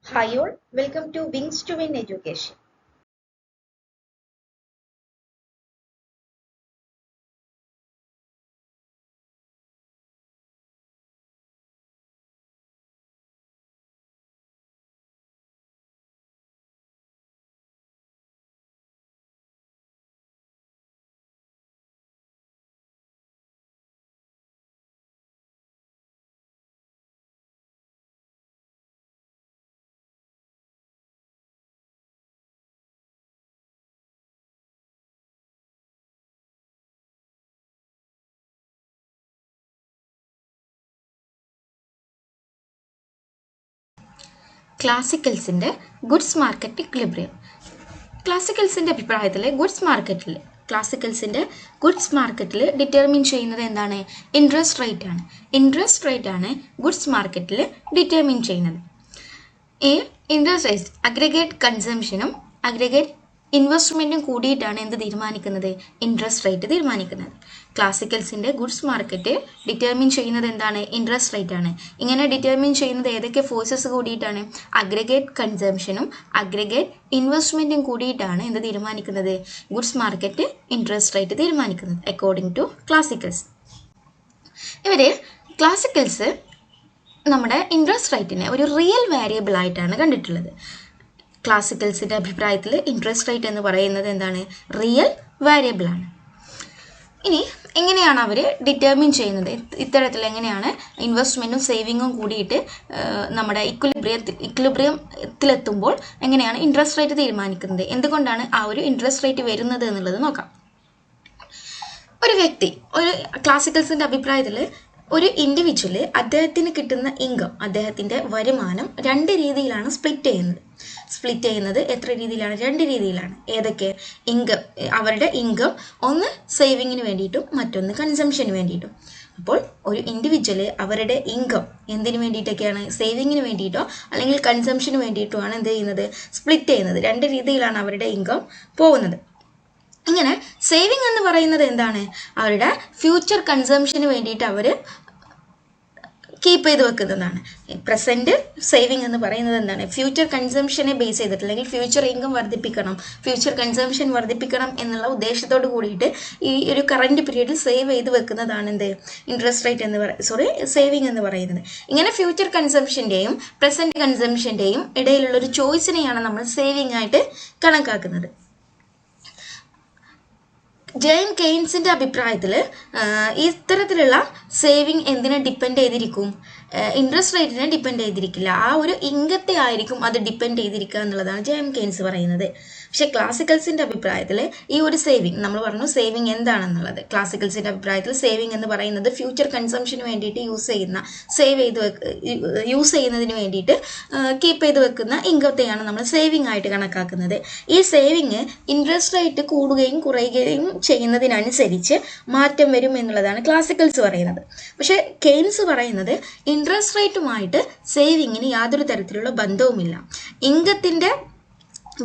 Hi all, welcome to Wings to Win Education. ക്ലാസിക്കൽസിൻ്റെ goods market equilibrium. ക്ലാസിക്കൽസിൻ്റെ അഭിപ്രായത്തിൽ goods മാർക്കറ്റിൽ ഡിറ്റർമിൻ ചെയ്യുന്നത് എന്താണ്? ഇൻട്രസ്റ്റ് റേറ്റ് ആണ്. ഇൻട്രസ്റ്റ് റേറ്റ് ആണ് ഗുഡ്സ് മാർക്കറ്റിൽ ഡിറ്റർമിൻ ചെയ്യുന്നത്. ഈ ഇൻട്രസ്റ്റ് റേറ്റ് അഗ്രിഗേറ്റ് കൺസംഷനും അഗ്രിഗേറ്റ് ഇൻവെസ്റ്റ്മെൻറ്റും കൂടിയിട്ടാണ് എന്ത് തീരുമാനിക്കുന്നത്? ഇൻട്രസ്റ്റ് റേറ്റ് തീരുമാനിക്കുന്നത്. ക്ലാസിക്കൽസിൻ്റെ ഗുഡ്സ് മാർക്കറ്റ് ഡിറ്റർമിൻ ചെയ്യുന്നത് എന്താണ്? ഇൻട്രസ്റ്റ് റേറ്റ് ആണ്. ഇങ്ങനെ ഡിറ്റർമിൻ ചെയ്യുന്നത് ഏതൊക്കെ ഫോഴ്സസ് കൂടിയിട്ടാണ്? അഗ്രിഗേറ്റ് കൺസംഷനും അഗ്രിഗേറ്റ് ഇൻവെസ്റ്റ്മെൻറ്റും കൂടിയിട്ടാണ് എന്ത് തീരുമാനിക്കുന്നത്? ഗുഡ്സ് മാർക്കറ്റ് ഇൻട്രസ്റ്റ് റേറ്റ് തീരുമാനിക്കുന്നത് അക്കോർഡിംഗ് ടു ക്ലാസിക്കൽസ്. ക്ലാസിക്കൽസ് നമ്മുടെ ഇൻട്രസ്റ്റ് റേറ്റിനെ ഒരു റിയൽ വേരിയബിൾ ആയിട്ടാണ് കണ്ടിട്ടുള്ളത്. ക്ലാസിക്കൽസിൻ്റെ അഭിപ്രായത്തിൽ ഇൻട്രസ്റ്റ് റേറ്റ് എന്ന് പറയുന്നത് എന്താണ്? റിയൽ വേരിയബിൾ ആണ്. ഇനി എങ്ങനെയാണ് അവർ ഡിറ്റർമിൻ ചെയ്യുന്നത്? ഇത്തരത്തിൽ എങ്ങനെയാണ് ഇൻവെസ്റ്റ്മെൻറ്റും സേവിങ്ങും കൂടിയിട്ട് നമ്മുടെ ഇക്വിലിബ്രിയത്തിലെത്തുമ്പോൾ എങ്ങനെയാണ് ഇൻട്രസ്റ്റ് റേറ്റ് തീരുമാനിക്കുന്നത്? എന്തുകൊണ്ടാണ് ആ ഒരു ഇൻട്രസ്റ്റ് റേറ്റ് വരുന്നത് എന്നുള്ളത് നോക്കാം. ഒരു ക്ലാസിക്കൽസിൻ്റെ അഭിപ്രായത്തിൽ ഒരു ഇൻഡിവിജ്വല് അദ്ദേഹത്തിന് കിട്ടുന്ന ഇൻകം, അദ്ദേഹത്തിൻ്റെ വരുമാനം 2 രീതിയിലാണ് സ്പ്ലിറ്റ് ചെയ്യുന്നത്. എത്ര രീതിയിലാണ്? 2 രീതിയിലാണ്. ഏതൊക്കെ? അവരുടെ ഇൻകം ഒന്ന് സേവിങ്ങിന് വേണ്ടിയിട്ടും മറ്റൊന്ന് കൺസംഷന് വേണ്ടിയിട്ടും. അപ്പോൾ ഒരു ഇൻഡിവിജ്വല് അവരുടെ ഇൻകം എന്തിനു വേണ്ടിയിട്ടൊക്കെയാണ്? സേവിങ്ങിന് വേണ്ടിയിട്ടോ അല്ലെങ്കിൽ കൺസംഷന് വേണ്ടിയിട്ടോ ആണ് എന്ത് ചെയ്യുന്നത്? സ്പ്ലിറ്റ് ചെയ്യുന്നത്. 2 രീതിയിലാണ് അവരുടെ ഇൻകം പോകുന്നത്. ഇങ്ങനെ സേവിങ് എന്ന് പറയുന്നത് എന്താണ്? അവരുടെ ഫ്യൂച്ചർ കൺസംഷന് വേണ്ടിയിട്ട് അവർ കീപ്പ് ചെയ്ത് വെക്കുന്നതാണ്. പ്രസൻറ്റ് സേവിങ് എന്ന് പറയുന്നത് എന്താണ്? ഫ്യൂച്ചർ കൺസംഷനെ ബേസ് ചെയ്തിട്ട് അല്ലെങ്കിൽ ഫ്യൂച്ചർ ഇൻകം വർദ്ധിപ്പിക്കണം, ഫ്യൂച്ചർ കൺസംഷൻ വർദ്ധിപ്പിക്കണം എന്നുള്ള ഉദ്ദേശത്തോട് കൂടിയിട്ട് ഈ ഒരു കറൻറ്റ് പീരീഡിൽ സേവ് ചെയ്ത് വെക്കുന്നതാണ് എന്ത്? ഇൻട്രസ്റ്റ് റേറ്റ് സേവിങ് എന്ന് പറയുന്നത്. ഇങ്ങനെ ഫ്യൂച്ചർ കൺസംഷൻ്റെയും പ്രസൻറ്റ് കൺസംഷൻ്റെയും ഇടയിലുള്ളൊരു ചോയ്സിനെയാണ് നമ്മൾ സേവിങ് ആയിട്ട് കണക്കാക്കുന്നത്. ജെയിം കെയ്ൻസിൻ്റെ അഭിപ്രായത്തിൽ ഇത്തരത്തിലുള്ള സേവിങ് എന്തിനെ ഡിപ്പെൻഡ് ചെയ്തിരിക്കും? ഇൻട്രസ്റ്റ് റേറ്റിനെ ഡിപ്പെൻഡ് ചെയ്തിരിക്കില്ല. ആ ഒരു ഇൻകത്തെ ആയിരിക്കും അത് ഡിപ്പെൻഡ് ചെയ്തിരിക്കുക എന്നുള്ളതാണ് ജെയിം കെയ്ൻസ് പറയുന്നത്. പക്ഷേ ക്ലാസിക്കൽസിൻ്റെ അഭിപ്രായത്തിൽ ഈ ഒരു സേവിങ്, നമ്മൾ പറഞ്ഞു സേവിങ് എന്താണെന്നുള്ളത്. ക്ലാസിക്കൽസിൻ്റെ അഭിപ്രായത്തിൽ സേവിങ് എന്ന് പറയുന്നത് ഫ്യൂച്ചർ കൺസംഷന് വേണ്ടിയിട്ട് യൂസ് ചെയ്യുന്നതിന് വേണ്ടിയിട്ട് കീപ്പ് ചെയ്ത് വെക്കുന്ന ഇൻകത്തെയാണ് നമ്മൾ സേവിങ് ആയിട്ട് കണക്കാക്കുന്നത്. ഈ സേവിങ് ഇൻട്രസ്റ്റ് റേറ്റ് കൂടുകയും കുറയുകയും ചെയ്യുന്നതിനനുസരിച്ച് മാറ്റം വരും എന്നുള്ളതാണ് ക്ലാസിക്കൽസ് പറയുന്നത്. പക്ഷേ കെയ്ൻസ് പറയുന്നത് ഇൻട്രസ്റ്റ് റേറ്റുമായിട്ട് സേവിങ്ങിന് യാതൊരു തരത്തിലുള്ള ബന്ധവുമില്ല. ഇൻകത്തിൻ്റെ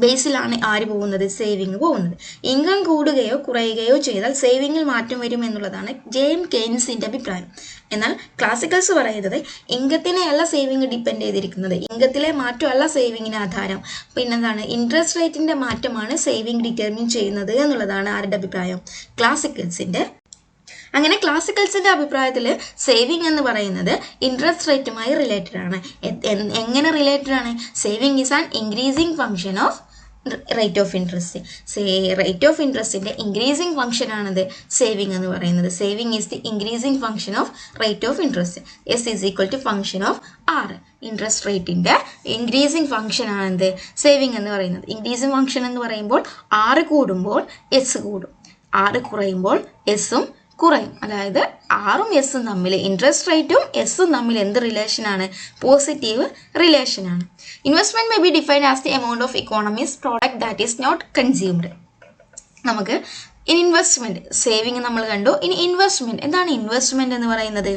ബേസിലാണ് ആര് പോകുന്നത്? സേവിങ് പോകുന്നത്. ഇൻകം കൂടുകയോ കുറയുകയോ ചെയ്താൽ സേവിങ്ങിൽ മാറ്റം വരും എന്നുള്ളതാണ് ജെയിം കെയ്ൻസിൻ്റെ അഭിപ്രായം. എന്നാൽ ക്ലാസിക്കൽസ് പറയുന്നത് ഇൻകത്തിനെയല്ല സേവിങ് ഡിപ്പെൻഡ് ചെയ്തിരിക്കുന്നത്, ഇൻകത്തിലെ മാറ്റമല്ല സേവിങ്ങിന് ആധാരം, പിന്നെന്താണ്? ഇൻട്രസ്റ്റ് റേറ്റിൻ്റെ മാറ്റമാണ് സേവിങ് ഡിറ്റർമിൻ ചെയ്യുന്നത് എന്നുള്ളതാണ് ആരുടെ അഭിപ്രായം? ക്ലാസിക്കൽസിൻ്റെ. അങ്ങനെ ക്ലാസിക്കൽസിൻ്റെ അഭിപ്രായത്തിൽ സേവിങ് എന്ന് പറയുന്നത് ഇൻട്രസ്റ്റ് റേറ്റുമായി റിലേറ്റഡ് ആണ്. എങ്ങനെ റിലേറ്റഡ് ആണ്? Saving is an increasing function of rate of interest. Rate of ഇൻട്രസ്റ്റിൻ്റെ ഇൻക്രീസിങ് ഫംഗ്ഷൻ ആണത് സേവിങ് എന്ന് പറയുന്നത്. Saving is the increasing function of rate of interest. S is equal to function of R. Interest റേറ്റിൻ്റെ increasing function ആണെന്ത്? Saving എന്ന് പറയുന്നത്. Increasing function എന്ന് പറയുമ്പോൾ ആറ് കൂടുമ്പോൾ എസ് കൂടും, ആറ് കുറയുമ്പോൾ എസ്സും കുറയും. അതായത് ആറും എസ്സും തമ്മിൽ, ഇൻട്രസ്റ്റ് റേറ്റും എസ്സും തമ്മിൽ എന്ത് റിലേഷനാണ്? പോസിറ്റീവ് റിലേഷനാണ്. Investment may be defined as the amount of economy's product that is not consumed. നമുക്ക് ഇൻവെസ്റ്റ്മെന്റ്, സേവിങ് നമ്മൾ കണ്ടു. ഇനി ഇൻവെസ്റ്റ്മെന്റ് എന്താണ്? ഇൻവെസ്റ്റ്മെന്റ് എന്ന് പറയുന്നത്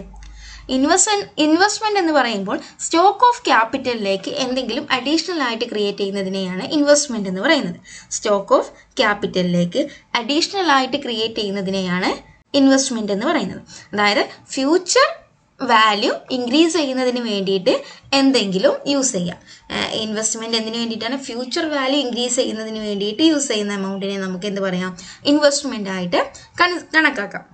ഇൻവെസ്റ്റ്മെന്റ് എന്ന് പറയുമ്പോൾ സ്റ്റോക്ക് ഓഫ് ക്യാപിറ്റലിലേക്ക് എന്തെങ്കിലും അഡീഷണൽ ആയിട്ട് ക്രിയേറ്റ് ചെയ്യുന്നതിനെയാണ് ഇൻവെസ്റ്റ്മെന്റ് എന്ന് പറയുന്നത്. സ്റ്റോക്ക് ഓഫ് ക്യാപിറ്റലിലേക്ക് അഡീഷണൽ ആയിട്ട് ക്രിയേറ്റ് ചെയ്യുന്നതിനെയാണ് ഇൻവെസ്റ്റ്മെന്റ് എന്ന് പറയുന്നത്. അതായത് ഫ്യൂച്ചർ വാല്യൂ ഇൻക്രീസ് ചെയ്യുന്നതിന് വേണ്ടിയിട്ട് എന്തെങ്കിലും യൂസ് ചെയ്യാം. ഇൻവെസ്റ്റ്മെന്റ് എന്തിനു വേണ്ടിയിട്ടാണ്? ഫ്യൂച്ചർ വാല്യൂ ഇൻക്രീസ് ചെയ്യുന്നതിന് വേണ്ടിയിട്ട് യൂസ് ചെയ്യുന്ന എമൗണ്ടിനെ നമുക്ക് എന്ത് പറയാം? ഇൻവെസ്റ്റ്മെന്റ് ആയിട്ട് കണക്കാക്കാം.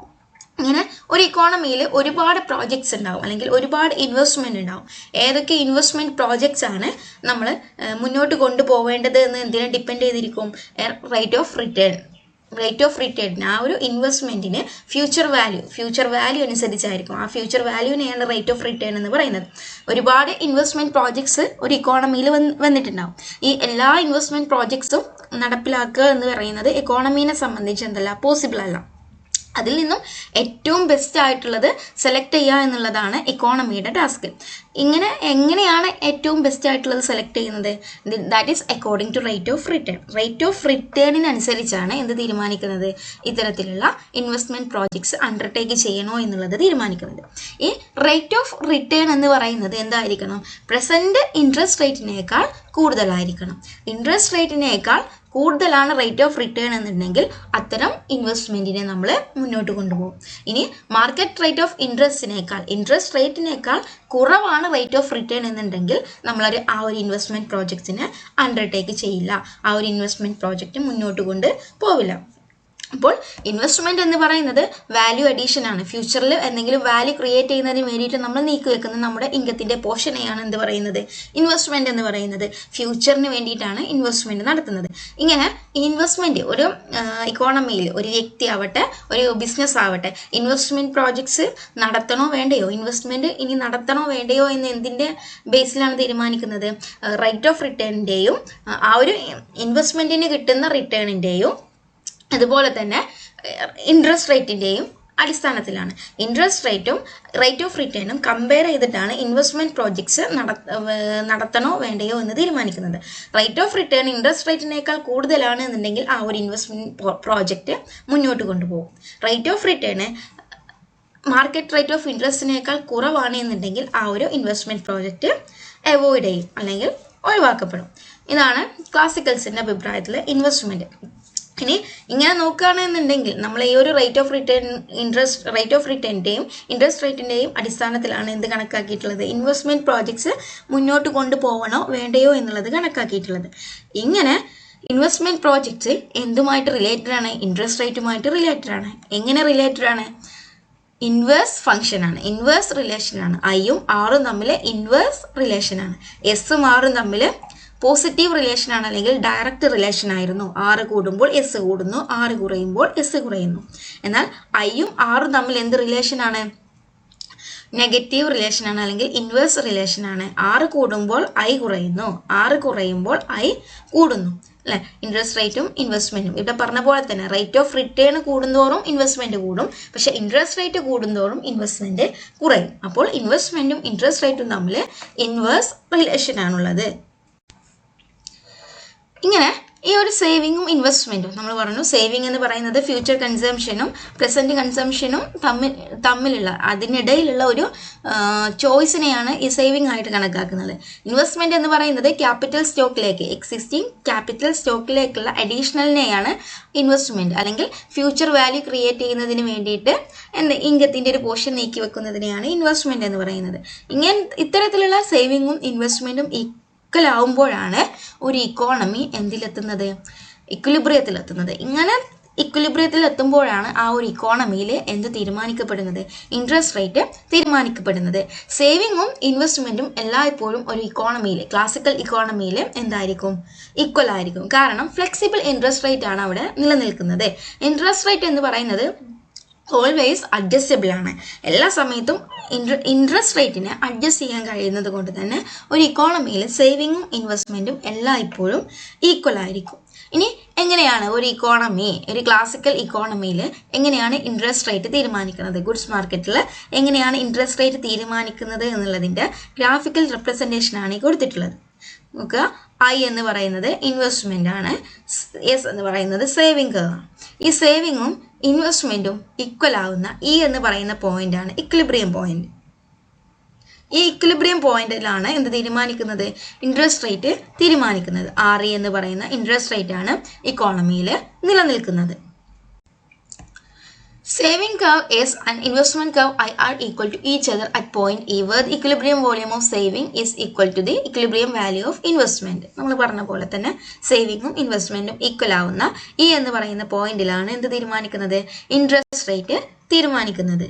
ഇങ്ങനെ ഒരു ഇക്കോണമിയിൽ ഒരുപാട് പ്രോജക്ട്സ് ഉണ്ടാവും, അല്ലെങ്കിൽ ഒരുപാട് ഇൻവെസ്റ്റ്മെന്റ് ഉണ്ടാവും. ഏതൊക്കെ ഇൻവെസ്റ്റ്മെന്റ് പ്രോജക്ട്സ് ആണ് നമ്മൾ മുന്നോട്ട് കൊണ്ടുപോവേണ്ടത് എന്ന് എന്തിനെ ഡിപ്പെൻഡ് ചെയ്തിരിക്കും? റേറ്റ് ഓഫ് റിട്ടേൺ ആ ഒരു ഇൻവെസ്റ്റ്മെന്റിന് ഫ്യൂച്ചർ വാല്യൂ അനുസരിച്ചായിരിക്കും. ആ ഫ്യൂച്ചർ വാല്യൂവിനെയാണ് റേറ്റ് ഓഫ് റിട്ടേൺ എന്ന് പറയുന്നത്. ഒരുപാട് ഇൻവെസ്റ്റ്മെന്റ് പ്രോജക്ട്സ് ഒരു ഇക്കോണമിയിൽ വന്നിട്ടുണ്ടാവും. ഈ എല്ലാ ഇൻവെസ്റ്റ്മെന്റ് പ്രോജക്ട്സും നടപ്പിലാക്കുക എന്ന് പറയുന്നത് ഇക്കോണമീനെ സംബന്ധിച്ച് എന്തല്ല, പോസിബിൾ അല്ല. അതിൽ നിന്നും ഏറ്റവും ബെസ്റ്റ് ആയിട്ടുള്ളത് സെലക്ട് ചെയ്യുക എന്നുള്ളതാണ് ഇക്കോണമിയുടെ ടാസ്ക്. എങ്ങനെയാണ് ഏറ്റവും ബെസ്റ്റ് ആയിട്ടുള്ളത് സെലക്ട് ചെയ്യുന്നത്? That is according to rate of റിട്ടേണിനനുസരിച്ചാണ് എന്ത് തീരുമാനിക്കുന്നത്? ഇത്തരത്തിലുള്ള ഇൻവെസ്റ്റ്മെന്റ് പ്രോജക്ട്സ് അണ്ടർടേക്ക് ചെയ്യണോ എന്നുള്ളത് തീരുമാനിക്കുന്നത്. ഈ റേറ്റ് ഓഫ് റിട്ടേൺ എന്ന് പറയുന്നത് എന്തായിരിക്കണം? പ്രസന്റ് ഇൻട്രസ്റ്റ് റേറ്റിനേക്കാൾ കൂടുതലായിരിക്കണം. ഇൻട്രസ്റ്റ് റേറ്റിനേക്കാൾ കൂടുതലാണ് റേറ്റ് ഓഫ് റിട്ടേൺ എന്നുണ്ടെങ്കിൽ അത്തരം ഇൻവെസ്റ്റ്മെന്റിനെ നമ്മൾ മുന്നോട്ട് കൊണ്ടുപോകും. ഇനി മാർക്കറ്റ് റേറ്റ് ഓഫ് ഇൻട്രസ്റ്റ് റേറ്റിനേക്കാൾ കുറവാണ് റേറ്റ് ഓഫ് റിട്ടേൺ എന്നുണ്ടെങ്കിൽ നമ്മളൊരു ആ ഒരു ഇൻവെസ്റ്റ്മെന്റ് പ്രോജക്റ്റിനെ അണ്ടർടേക്ക് ചെയ്യില്ല, ആ ഒരു ഇൻവെസ്റ്റ്മെന്റ് പ്രോജക്റ്റ് മുന്നോട്ട് കൊണ്ട് പോവില്ല. അപ്പോൾ ഇൻവെസ്റ്റ്മെന്റ് എന്ന് പറയുന്നത് വാല്യൂ അഡീഷൻ ആണ്. ഫ്യൂച്ചറിൽ എന്തെങ്കിലും വാല്യൂ ക്രിയേറ്റ് ചെയ്യുന്നതിന് വേണ്ടിയിട്ട് നമ്മൾ നീക്കി വെക്കുന്ന നമ്മുടെ ഇൻകത്തിന്റെ പോർഷനെയാണ് എന്ത് പറയുന്നത്? ഇൻവെസ്റ്റ്മെന്റ് എന്ന് പറയുന്നത്. ഫ്യൂച്ചറിന് വേണ്ടിയിട്ടാണ് ഇൻവെസ്റ്റ്മെന്റ് നടത്തുന്നത്. ഇങ്ങനെ ഇൻവെസ്റ്റ്മെന്റ് ഒരു ഇക്കോണമിയിൽ ഒരു വ്യക്തി ആവട്ടെ, ഒരു ബിസിനസ് ആവട്ടെ, ഇൻവെസ്റ്റ്മെന്റ് പ്രോജക്ട്സ് നടത്തണോ വേണ്ടയോ, ഇൻവെസ്റ്റ്മെന്റ് ഇനി നടത്തണോ വേണ്ടയോ എന്ന് എന്തിന്റെ ബേസിലാണ് തീരുമാനിക്കുന്നത്? റേറ്റ് ഓഫ് റിട്ടേണിന്റെയും ആ ഒരു ഇൻവെസ്റ്റ്മെന്റിന് കിട്ടുന്ന റിട്ടേണിന്റെയും അതുപോലെ തന്നെ ഇൻട്രസ്റ്റ് റേറ്റിന്റെയും അടിസ്ഥാനത്തിലാണ്. ഇൻട്രസ്റ്റ് റേറ്റും റേറ്റ് ഓഫ് റിട്ടേണും കമ്പയർ ചെയ്തിട്ടാണ് ഇൻവെസ്റ്റ്മെന്റ് പ്രോജക്ട്സ് നടത്തണോ വേണ്ടയോ എന്ന് തീരുമാനിക്കുന്നത്. റേറ്റ് ഓഫ് റിട്ടേൺ ഇൻട്രസ്റ്റ് റേറ്റിനേക്കാൾ കൂടുതലാണ് എന്നുണ്ടെങ്കിൽ ആ ഒരു ഇൻവെസ്റ്റ്മെന്റ് പ്രോജക്റ്റ് മുന്നോട്ട് കൊണ്ടുപോകും. Rate of return market rate of ഇൻട്രസ്റ്റിനേക്കാൾ കുറവാണ് എന്നുണ്ടെങ്കിൽ ആ ഒരു ഇൻവെസ്റ്റ്മെന്റ് പ്രോജക്റ്റ് അവോയ്ഡ് ചെയ്യും, അല്ലെങ്കിൽ ഒഴിവാക്കപ്പെടും. ഇതാണ് ക്ലാസിക്കൽസിന്റെ അഭിപ്രായത്തിൽ ഇൻവെസ്റ്റ്മെന്റ്. ഇനി ഇങ്ങനെ നോക്കുകയാണെന്നുണ്ടെങ്കിൽ നമ്മൾ ഈ ഒരു റേറ്റ് ഓഫ് റിട്ടേണിന്റെയും ഇൻട്രസ്റ്റ് റേറ്റിന്റെയും അടിസ്ഥാനത്തിലാണ് എന്ത് കണക്കാക്കിയിട്ടുള്ളത്? ഇൻവെസ്റ്റ്മെന്റ് പ്രോജക്ട്സ് മുന്നോട്ട് കൊണ്ടുപോകണോ വേണ്ടയോ എന്നുള്ളത് കണക്കാക്കിയിട്ടുള്ളത്. ഇങ്ങനെ ഇൻവെസ്റ്റ്മെന്റ് പ്രോജക്ട്സ് എന്തുമായിട്ട് റിലേറ്റഡ് ആണ്? ഇൻട്രസ്റ്റ് റേറ്റുമായിട്ട് റിലേറ്റഡ് ആണ്. എങ്ങനെ റിലേറ്റഡ് ആണ്? ഇൻവേഴ്സ് ഫംഗ്ഷൻ ആണ്, ഇൻവേഴ്സ് റിലേഷൻ ആണ്. ഐയും ആറും തമ്മിൽ ഇൻവേഴ്സ് റിലേഷൻ ആണ്. എസും ആറും തമ്മിൽ പോസിറ്റീവ് റിലേഷൻ ആണ്, അല്ലെങ്കിൽ ഡയറക്റ്റ് റിലേഷൻ ആയിരുന്നു. 6 കൂടുമ്പോൾ എസ് കൂടുന്നു, 6 കുറയുമ്പോൾ എസ് കുറയുന്നു. എന്നാൽ ഐയും ആറും തമ്മിൽ എന്ത് റിലേഷൻ ആണ്? നെഗറ്റീവ് റിലേഷൻ ആണ്, അല്ലെങ്കിൽ ഇൻവേഴ്സ് റിലേഷൻ ആണ്. 6 കൂടുമ്പോൾ ഐ കുറയുന്നു, 6 കുറയുമ്പോൾ ഐ കൂടുന്നു, അല്ലെ? ഇൻട്രസ്റ്റ് റേറ്റും ഇൻവെസ്റ്റ്മെന്റും ഇവിടെ പറഞ്ഞ പോലെ തന്നെ റേറ്റ് ഓഫ് റിട്ടേൺ കൂടുന്തോറും ഇൻവെസ്റ്റ്മെന്റ് കൂടും, പക്ഷെ ഇൻട്രസ്റ്റ് റേറ്റ് കൂടുന്തോറും ഇൻവെസ്റ്റ്മെന്റ് കുറയും. അപ്പോൾ ഇൻവെസ്റ്റ്മെന്റും ഇൻട്രസ്റ്റ് റേറ്റും തമ്മിൽ ഇൻവേഴ്സ് റിലേഷൻ ആണുള്ളത്. ഇങ്ങനെ ഈ ഒരു സേവിങ്ങും ഇൻവെസ്റ്റ്മെന്റും നമ്മൾ പറഞ്ഞു. സേവിങ് എന്ന് പറയുന്നത് ഫ്യൂച്ചർ കൺസംഷനും പ്രസന്റ് കൺസംഷനും തമ്മിലുള്ള അതിനിടയിലുള്ള ഒരു ചോയ്സിനെയാണ് ഈ സേവിങ് ആയിട്ട് കണക്കാക്കുന്നത്. ഇൻവെസ്റ്റ്മെന്റ് എന്ന് പറയുന്നത് എക്സിസ്റ്റിംഗ് ക്യാപിറ്റൽ സ്റ്റോക്കിലേക്കുള്ള അഡീഷണലിനെയാണ് ഇൻവെസ്റ്റ്മെന്റ്, അല്ലെങ്കിൽ ഫ്യൂച്ചർ വാല്യൂ ക്രിയേറ്റ് ചെയ്യുന്നതിന് വേണ്ടിയിട്ട് ഇൻകത്തിന്റെ ഒരു പോർഷൻ നീക്കി വെക്കുന്നതിനെയാണ് ഇൻവെസ്റ്റ്മെന്റ് എന്ന് പറയുന്നത്. ഇത്തരത്തിലുള്ള സേവിങ്ങും ഇൻവെസ്റ്റ്മെന്റും ാവുമ്പോഴാണ് ഒരു ഇക്കോണമി എന്തിലെത്തുന്നത്? ഇക്വിലിബ്രിയത്തിലെത്തുന്നത്. ഇങ്ങനെ ഇക്വിലിബ്രിയത്തിൽ എത്തുമ്പോഴാണ് ആ ഒരു ഇക്കോണമിയിൽ എന്ത് തീരുമാനിക്കപ്പെടുന്നത്? Interest rate തീരുമാനിക്കപ്പെടുന്നത്. സേവിങ്ങും ഇൻവെസ്റ്റ്മെന്റും എല്ലായ്പ്പോഴും ഒരു ഇക്കോണമിയിൽ, ക്ലാസിക്കൽ ഇക്കോണമിയിൽ എന്തായിരിക്കും? ഈക്വൽ ആയിരിക്കും. കാരണം ഫ്ലെക്സിബിൾ ഇൻട്രസ്റ്റ് റേറ്റ് ആണ് അവിടെ നിലനിൽക്കുന്നത്. ഇൻട്രസ്റ്റ് റേറ്റ് എന്ന് പറയുന്നത് ഓൾവേസ് അഡ്ജസ്റ്റബിൾ ആണ്. എല്ലാ സമയത്തും ഇൻട്രസ്റ്റ് റേറ്റിനെ അഡ്ജസ്റ്റ് ചെയ്യാൻ കഴിയുന്നത് കൊണ്ട് തന്നെ ഒരു ഇക്കോണമിയിൽ സേവിങ്ങും ഇൻവെസ്റ്റ്മെന്റും എല്ലായ്പ്പോഴും ഈക്വൽ ആയിരിക്കും. ഇനി എങ്ങനെയാണ് ഒരു ക്ലാസിക്കൽ ഇക്കോണമിയിൽ എങ്ങനെയാണ് ഇൻട്രസ്റ്റ് റേറ്റ് തീരുമാനിക്കുന്നത്? ഗുഡ്സ് മാർക്കറ്റിൽ എങ്ങനെയാണ് ഇൻട്രസ്റ്റ് റേറ്റ് തീരുമാനിക്കുന്നത് എന്നുള്ളതിന്റെ ഗ്രാഫിക്കൽ റെപ്രസെന്റേഷൻ ആണ് ഈ കൊടുത്തിട്ടുള്ളത്. നോക്കുക, ഐ എന്ന് പറയുന്നത് ഇൻവെസ്റ്റ്മെന്റ് ആണ്, എസ് എന്ന് പറയുന്നത് സേവിങ് കർവ് ആണ്. ഈ സേവിങ്ങും ഇൻവെസ്റ്റ്മെന്റും ഈക്വൽ ആവുന്ന ഇ എന്ന് പറയുന്ന പോയിന്റ് ആണ് ഇക്വിലിബ്രിയം പോയിന്റ്. ഈ ഇക്വിലിബ്രിയം പോയിന്റിലാണ് എന്ത് തീരുമാനിക്കുന്നത്? ഇൻട്രസ്റ്റ് റേറ്റ് തീരുമാനിക്കുന്നത്. RE എന്ന് പറയുന്ന ഇൻട്രസ്റ്റ് റേറ്റ് ആണ് ഇക്കോണമിയിൽ നിലനിൽക്കുന്നത്. Saving curve is an investment curve I are equal to each other at point E where the equilibrium volume of saving is equal to the equilibrium value of investment. നമ്മൾ പറഞ്ഞ പോലെ തന്നെ സേവിങ്ങും ഇൻവെസ്റ്റ്മെന്റും equal ആവുന്ന ഈ എന്ന് പറയുന്ന പോയിന്റിലാണ് എന്ത് തീരുമാനിക്കുന്നത്? ഇൻട്രസ്റ്റ് റേറ്റ് തീരുമാനിക്കുന്നത്.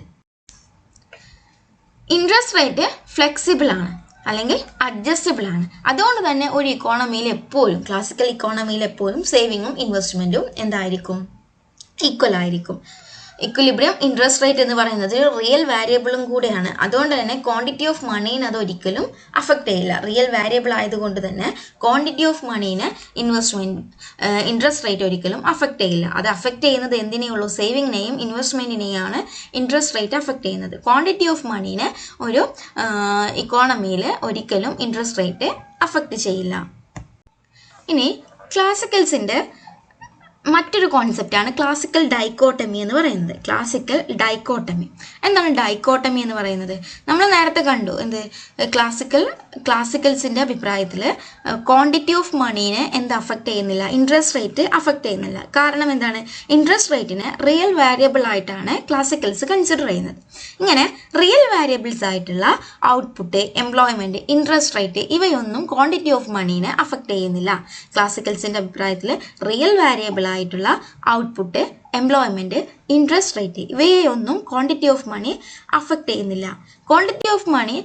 ഇൻട്രസ്റ്റ് റേറ്റ് ഫ്ലെക്സിബിൾ ആണ് അല്ലെങ്കിൽ അഡ്ജസ്റ്റബിൾ ആണ്. അതുകൊണ്ട് തന്നെ ഒരു ഇക്കോണമിയിൽ എപ്പോഴും, ക്ലാസിക്കൽ ഇക്കോണമിയിൽ എപ്പോഴും സേവിങ്ങും ഇൻവെസ്റ്റ്മെന്റും എന്തായിരിക്കും? ഈക്വൽ ആയിരിക്കും. ഇക്വിലിബ്രിയം ഇൻട്രസ്റ്റ് റേറ്റ് എന്ന് പറയുന്നത് റിയൽ വാരിയബിളും കൂടെയാണ്. അതുകൊണ്ട് തന്നെ ക്വാണ്ടിറ്റി ഓഫ് മണീനെ അത് ഒരിക്കലും അഫക്റ്റ് ചെയ്യില്ല. റിയൽ വാരിയബിൾ ആയതുകൊണ്ട് തന്നെ ക്വാണ്ടിറ്റി ഓഫ് മണീനെ ഇൻട്രസ്റ്റ് റേറ്റ് ഒരിക്കലും അഫക്റ്റ് ചെയ്യില്ല. അത് അഫക്റ്റ് ചെയ്യുന്നത് എന്തിനെയുള്ളൂ? സേവിങ്ങിനെയും ഇൻവെസ്റ്റ്മെന്റിനെയാണ് ഇൻട്രസ്റ്റ് റേറ്റ് അഫക്റ്റ് ചെയ്യുന്നത്. ക്വാണ്ടിറ്റി ഓഫ് മണീനെ ഒരു ഇക്കോണമിയിൽ ഒരിക്കലും ഇൻട്രസ്റ്റ് റേറ്റ് അഫക്റ്റ് ചെയ്യില്ല. ഇനി ക്ലാസിക്കൽസിന്റെ മറ്റൊരു കോൺസെപ്റ്റാണ് ക്ലാസിക്കൽ ഡൈക്കോട്ടമി എന്ന് പറയുന്നത്. ക്ലാസിക്കൽ ഡൈക്കോട്ടമി എന്താണ്? ഡൈക്കോട്ടമി എന്ന് പറയുന്നത് നമ്മൾ നേരത്തെ കണ്ടു. എന്ത്? ക്ലാസിക്കൽസിന്റെ അഭിപ്രായത്തിൽ ക്വാണ്ടിറ്റി ഓഫ് മണീനെ എന്ത് അഫക്റ്റ് ചെയ്യുന്നില്ല? ഇൻട്രസ്റ്റ് റേറ്റ് അഫക്റ്റ് ചെയ്യുന്നില്ല. കാരണം എന്താണ്? ഇൻട്രസ്റ്റ് റേറ്റിനെ റിയൽ വാരിയബിൾ ആയിട്ടാണ് ക്ലാസിക്കൽസ് കൺസിഡർ ചെയ്യുന്നത്. ഇങ്ങനെ റിയൽ വാരിയബിൾസ് ആയിട്ടുള്ള ഔട്ട്പുട്ട്, എംപ്ലോയ്മെന്റ്, ഇൻട്രസ്റ്റ് റേറ്റ് ഇവയൊന്നും ക്വാണ്ടിറ്റി ഓഫ് മണീനെ അഫക്റ്റ് ചെയ്യുന്നില്ല. ക്ലാസിക്കൽസിന്റെ അഭിപ്രായത്തിൽ റിയൽ വാരിയബിൾ ആയിട്ടുള്ള ഔട്ട്പുട്ട്, എംപ്ലോയ്മെന്റ്, ഇൻട്രസ്റ്റ് റേറ്റ് ഇവയൊന്നും ക്വാണ്ടിറ്റി ഓഫ് മണി അഫക്റ്റ് ചെയ്യുന്നില്ല. ക്വാണ്ടിറ്റി ഓഫ് മണി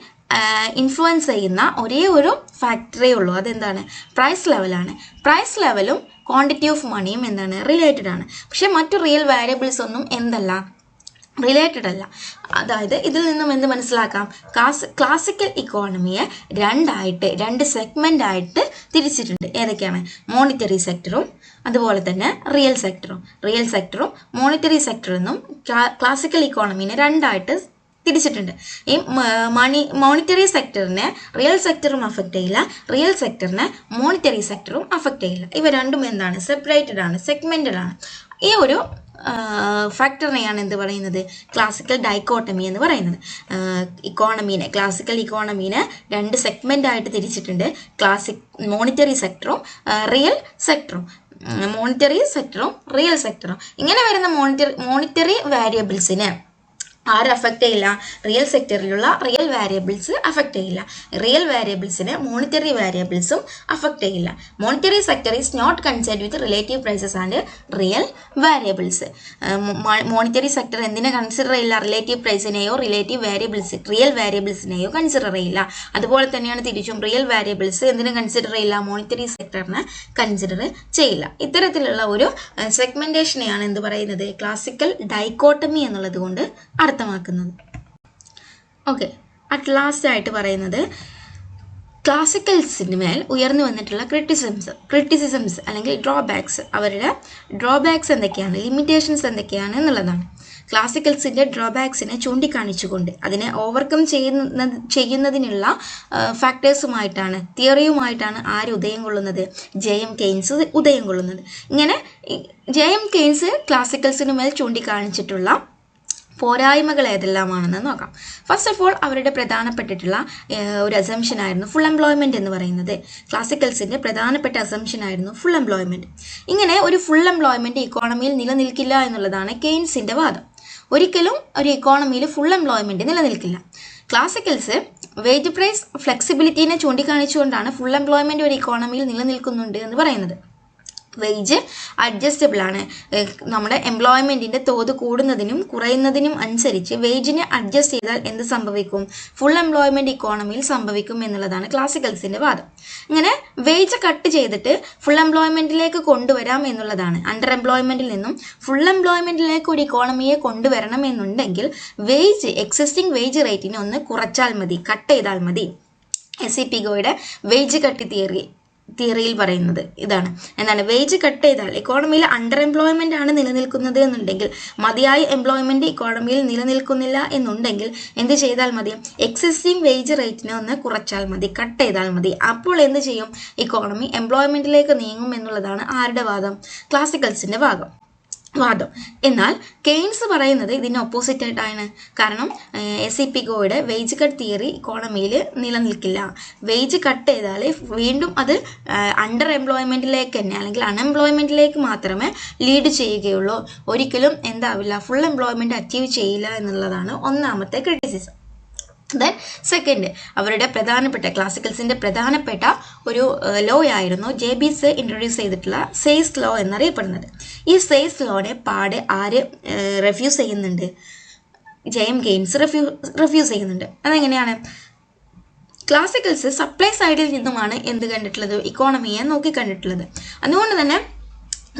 ഇൻഫ്ലുവൻസ് ചെയ്യുന്ന ഒരേ ഒരു ഫാക്ടറേ ഉള്ളൂ. അതെന്താണ്? പ്രൈസ് ലെവലാണ്. പ്രൈസ് ലെവലും ക്വാണ്ടിറ്റി ഓഫ് മണിയും എന്താണ്? റിലേറ്റഡ് ആണ്. പക്ഷെ മറ്റു റിയൽ വാരിയബിൾസ് ഒന്നും എന്തല്ല? റിലേറ്റഡ് അല്ല. അതായത് ഇതിൽ നിന്നും എന്ത് മനസ്സിലാക്കാം? ക്ലാസിക്കൽ ഇക്കോണമിയെ രണ്ട് സെഗ്മെന്റ് ആയിട്ട് തിരിച്ചിട്ടുണ്ട്. ഏതൊക്കെയാണ്? മോണിറ്ററി സെക്ടറും അതുപോലെ തന്നെ റിയൽ സെക്ടറും മോണിറ്ററി സെക്ടറും എന്നും ക്ലാസിക്കൽ ഇക്കോണമിനെ രണ്ടായിട്ട് തിരിച്ചിട്ടുണ്ട്. ഈ മോണിറ്ററി സെക്ടറിനെ റിയൽ സെക്ടറും അഫക്റ്റ് ചെയ്യില്ല, റിയൽ സെക്ടറിനെ മോണിറ്ററി സെക്ടറും അഫക്റ്റ് ചെയ്യില്ല. ഇവ രണ്ടും എന്താണ്? സെപ്പറേറ്റഡ് ആണ്, സെഗ്മെന്റഡ് ആണ്. ഈ ഒരു ഫാക്ടറിനെയാണ് എന്ത് പറയുന്നത്? ക്ലാസിക്കൽ ഡൈക്കോട്ടമി എന്ന് പറയുന്നത്. ക്ലാസിക്കൽ ഇക്കോണമീനെ രണ്ട് സെഗ്മെന്റ് ആയിട്ട് തിരിച്ചിട്ടുണ്ട്. മോണിറ്ററി സെക്ടറും റിയൽ സെക്ടറും. ഇങ്ങനെ വരുന്ന മോണിറ്ററി വാരിയബിൾസിനെ ആര് അഫക്റ്റ് ചെയ്യില്ല? റിയൽ സെക്ടറിലുള്ള റിയൽ വാരിയബിൾസ് അഫക്റ്റ് ചെയ്യില്ല. റിയൽ വാരിയബിൾസിന് മോണിറ്ററി വാരിയബിൾസും അഫക്റ്റ് ചെയ്യില്ല. Monetary sector is not concerned with relative prices and real variables. Monetary sector എന്തിനെ കൺസിഡർ ചെയ്യില്ല? റിലേറ്റീവ് പ്രൈസിനെയോ റിയൽ വാരിയബിൾസിനെയോ കൺസിഡർ ചെയ്യില്ല. അതുപോലെ തന്നെയാണ് തിരിച്ചും റിയൽ വാരിയബിൾസ് എന്തിനെ കൺസിഡർ ചെയ്യില്ല? മോണിറ്ററി സെക്ടറിനെ കൺസിഡർ ചെയ്യില്ല. ഇത്തരത്തിലുള്ള ഒരു സെഗ്മെന്റേഷനെയാണ് എന്ത് പറയുന്നത്? ക്ലാസിക്കൽ ഡൈക്കോട്ടമി എന്നുള്ളത് കൊണ്ട് അർത്ഥമാക്കുന്നത്. ഓക്കെ, അറ്റ് ലാസ്റ്റ് ആയിട്ട് പറയുന്നത് ക്ലാസിക്കൽസിന് മേൽ ഉയർന്നു വന്നിട്ടുള്ള ക്രിറ്റിസിസംസ് അല്ലെങ്കിൽ അവരുടെ ഡ്രോബാക്സ് എന്തൊക്കെയാണ്, ലിമിറ്റേഷൻസ് എന്തൊക്കെയാണ് എന്നുള്ളതാണ്. ക്ലാസിക്കൽസിന്റെ ഡ്രോബാക്സിനെ ചൂണ്ടിക്കാണിച്ചുകൊണ്ട് അതിനെ ഓവർകം ചെയ്യുന്നതിനുള്ള ഫാക്ടേഴ്സുമായിട്ടാണ്, തിയറിയുമായിട്ടാണ് ആര് ഉദയം കൊള്ളുന്നത്? ജെഎം കെയ്ൻസ് ഉദയം കൊള്ളുന്നത്. ഇങ്ങനെ ജെഎം കെയ്ൻസ് ക്ലാസിക്കൽസിന് മേൽ ചൂണ്ടിക്കാണിച്ചിട്ടുള്ള പോരായ്മകൾ ഏതെല്ലാമാണെന്ന് നോക്കാം. ഫസ്റ്റ് ഓഫ് ഓൾ അവരുടെ പ്രധാനപ്പെട്ടിട്ടുള്ള ഒരു അസംഷൻ ആയിരുന്നു ഫുൾ എംപ്ലോയ്മെന്റ് എന്ന് പറയുന്നത്. ക്ലാസിക്കൽസിന്റെ പ്രധാനപ്പെട്ട അസംഷൻ ആയിരുന്നു ഫുൾ എംപ്ലോയ്മെന്റ്. ഇങ്ങനെ ഒരു ഫുൾ എംപ്ലോയ്മെന്റ് ഇക്കോണമിയിൽ നിലനിൽക്കില്ല എന്നുള്ളതാണ് കെയ്ൻസിന്റെ വാദം. ഒരിക്കലും ഒരു ഇക്കോണമിയിൽ ഫുൾ എംപ്ലോയ്മെന്റ് നിലനിൽക്കില്ല. ക്ലാസിക്കൽസ് വേജ് പ്രൈസ് ഫ്ലെക്സിബിലിറ്റിനെ ചൂണ്ടിക്കാണിച്ചുകൊണ്ടാണ് ഫുൾ എംപ്ലോയ്മെന്റ് ഒരു ഇക്കോണമിയിൽ നിലനിൽക്കുന്നുണ്ട് എന്ന് പറയുന്നത്. വേജ് അഡ്ജസ്റ്റബിൾ ആണ്. നമ്മുടെ എംപ്ലോയ്മെന്റിന്റെ തോത് കൂടുന്നതിനും കുറയുന്നതിനും അനുസരിച്ച് വേജിനെ അഡ്ജസ്റ്റ് ചെയ്താൽ എന്ത് സംഭവിക്കും? ഫുൾ എംപ്ലോയ്മെന്റ് ഇക്കോണമിയിൽ സംഭവിക്കും എന്നുള്ളതാണ് ക്ലാസിക്കൽസിന്റെ വാദം. ഇങ്ങനെ വേജ് കട്ട് ചെയ്തിട്ട് ഫുൾ എംപ്ലോയ്മെന്റിലേക്ക് കൊണ്ടുവരാം എന്നുള്ളതാണ്. അണ്ടർ എംപ്ലോയ്മെന്റിൽ നിന്നും ഫുൾ എംപ്ലോയ്മെന്റിലേക്ക് ഒരു ഇക്കോണമിയെ കൊണ്ടുവരണം എന്നുണ്ടെങ്കിൽ എക്സിസ്റ്റിംഗ് വേജ് റേറ്റിനെ ഒന്ന് കുറച്ചാൽ മതി, കട്ട് ചെയ്താൽ മതി. എസിപിഗോയുടെ വേജ് കട്ട് തിയറിയിൽ പറയുന്നത് ഇതാണ്. എന്താണ്? വേജ് കട്ട് ചെയ്താൽ ഇക്കോണമിയിൽ അണ്ടർ എംപ്ലോയ്മെന്റ് ആണ് നിലനിൽക്കുന്നത് എന്നുണ്ടെങ്കിൽ, മതിയായ എംപ്ലോയ്മെന്റ് ഇക്കോണമിയിൽ നിലനിൽക്കുന്നില്ല എന്നുണ്ടെങ്കിൽ എന്ത് ചെയ്താൽ മതി? എക്സിസ്റ്റിംഗ് വേജ് റേറ്റിനെ ഒന്ന് കുറച്ചാൽ മതി, കട്ട് ചെയ്താൽ മതി. അപ്പോൾ എന്ത് ചെയ്യും? ഇക്കോണമി എംപ്ലോയ്മെന്റിലേക്ക് നീങ്ങും എന്നുള്ളതാണ് ആരുടെ വാദം? ക്ലാസിക്കൽസിന്റെ വാദം. വാദം. എന്നാൽ കെയ്ൻസ് പറയുന്നത് ഇതിന് ഓപ്പോസിറ്റ് ആയിട്ടാണ്. കാരണം പിഗോയുടെ വേജ് കട്ട് തിയറി ഇക്കോണമിയിൽ നിലനിൽക്കില്ല. വേജ് കട്ട് ചെയ്താൽ വീണ്ടും അത് അണ്ടർ എംപ്ലോയ്മെൻറ്റിലേക്ക് തന്നെ അല്ലെങ്കിൽ അൺഎംപ്ലോയ്മെൻറ്റിലേക്ക് മാത്രമേ ലീഡ് ചെയ്യുകയുള്ളൂ. ഒരിക്കലും എന്താവില്ല, ഫുൾ എംപ്ലോയ്മെൻറ്റ് അച്ചീവ് ചെയ്യില്ല എന്നുള്ളതാണ് ഒന്നാമത്തെ ക്രിറ്റിസിസം. ദെൻ സെക്കൻഡ്, അവരുടെ പ്രധാനപ്പെട്ട ക്ലാസിക്കൽസിൻ്റെ പ്രധാനപ്പെട്ട ഒരു ലോ ആയിരുന്നു JBS ഇൻട്രൊഡ്യൂസ് ചെയ്തിട്ടുള്ള സെയ്സ് ലോ എന്നറിയപ്പെടുന്നത്. ഈ സെയ്സ് ലോനെ ആര് റെഫ്യൂസ് ചെയ്യുന്നുണ്ട്? JM കെയ്ൻസ് റെഫ്യൂസ് ചെയ്യുന്നുണ്ട്. അതെങ്ങനെയാണ്? ക്ലാസിക്കൽസ് സപ്ലൈ സൈഡിൽ നിന്നുമാണ് എന്ത് കണ്ടിട്ടുള്ളത്? ഇക്കോണമിയെ നോക്കി കണ്ടിട്ടുള്ളത്. അതുകൊണ്ട് തന്നെ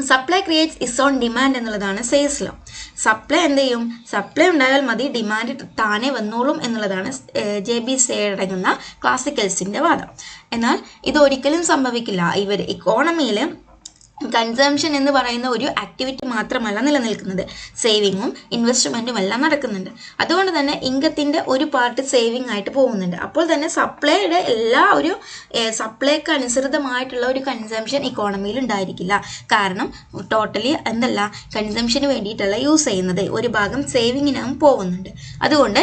supply creates is on demand എന്നുള്ളതാണ് സെയ്സ് ലോ. സപ്ലൈ എന്ത് ചെയ്യും? സപ്ലൈ ഉണ്ടായാൽ മതി, ഡിമാൻഡ് താനെ വന്നോളും എന്നുള്ളതാണ് JBS അടങ്ങുന്ന ക്ലാസിക്കൽസിൻ്റെ വാദം. എന്നാൽ ഇതൊരിക്കലും സംഭവിക്കില്ല. ഇവർ ഇക്കോണമിയിൽ കൺസംഷൻ എന്ന് പറയുന്ന ഒരു ആക്ടിവിറ്റി മാത്രമല്ല നിലനിൽക്കുന്നത്, സേവിങ്ങും ഇൻവെസ്റ്റ്മെൻറ്റും എല്ലാം നടക്കുന്നുണ്ട്. അതുകൊണ്ട് തന്നെ ഇൻകത്തിൻ്റെ ഒരു പാർട്ട് സേവിങ് ആയിട്ട് പോകുന്നുണ്ട്. അപ്പോൾ തന്നെ സപ്ലൈയുടെ ഒരു സപ്ലൈക്ക് അനുസൃതമായിട്ടുള്ള ഒരു കൺസംഷൻ ഇക്കോണമിയിൽ ഉണ്ടായിരിക്കില്ല. കാരണം ടോട്ടലി കൺസംഷന് വേണ്ടിയിട്ടല്ല യൂസ് ചെയ്യുന്നത്, ഒരു ഭാഗം സേവിങ്ങിനും പോകുന്നുണ്ട്. അതുകൊണ്ട്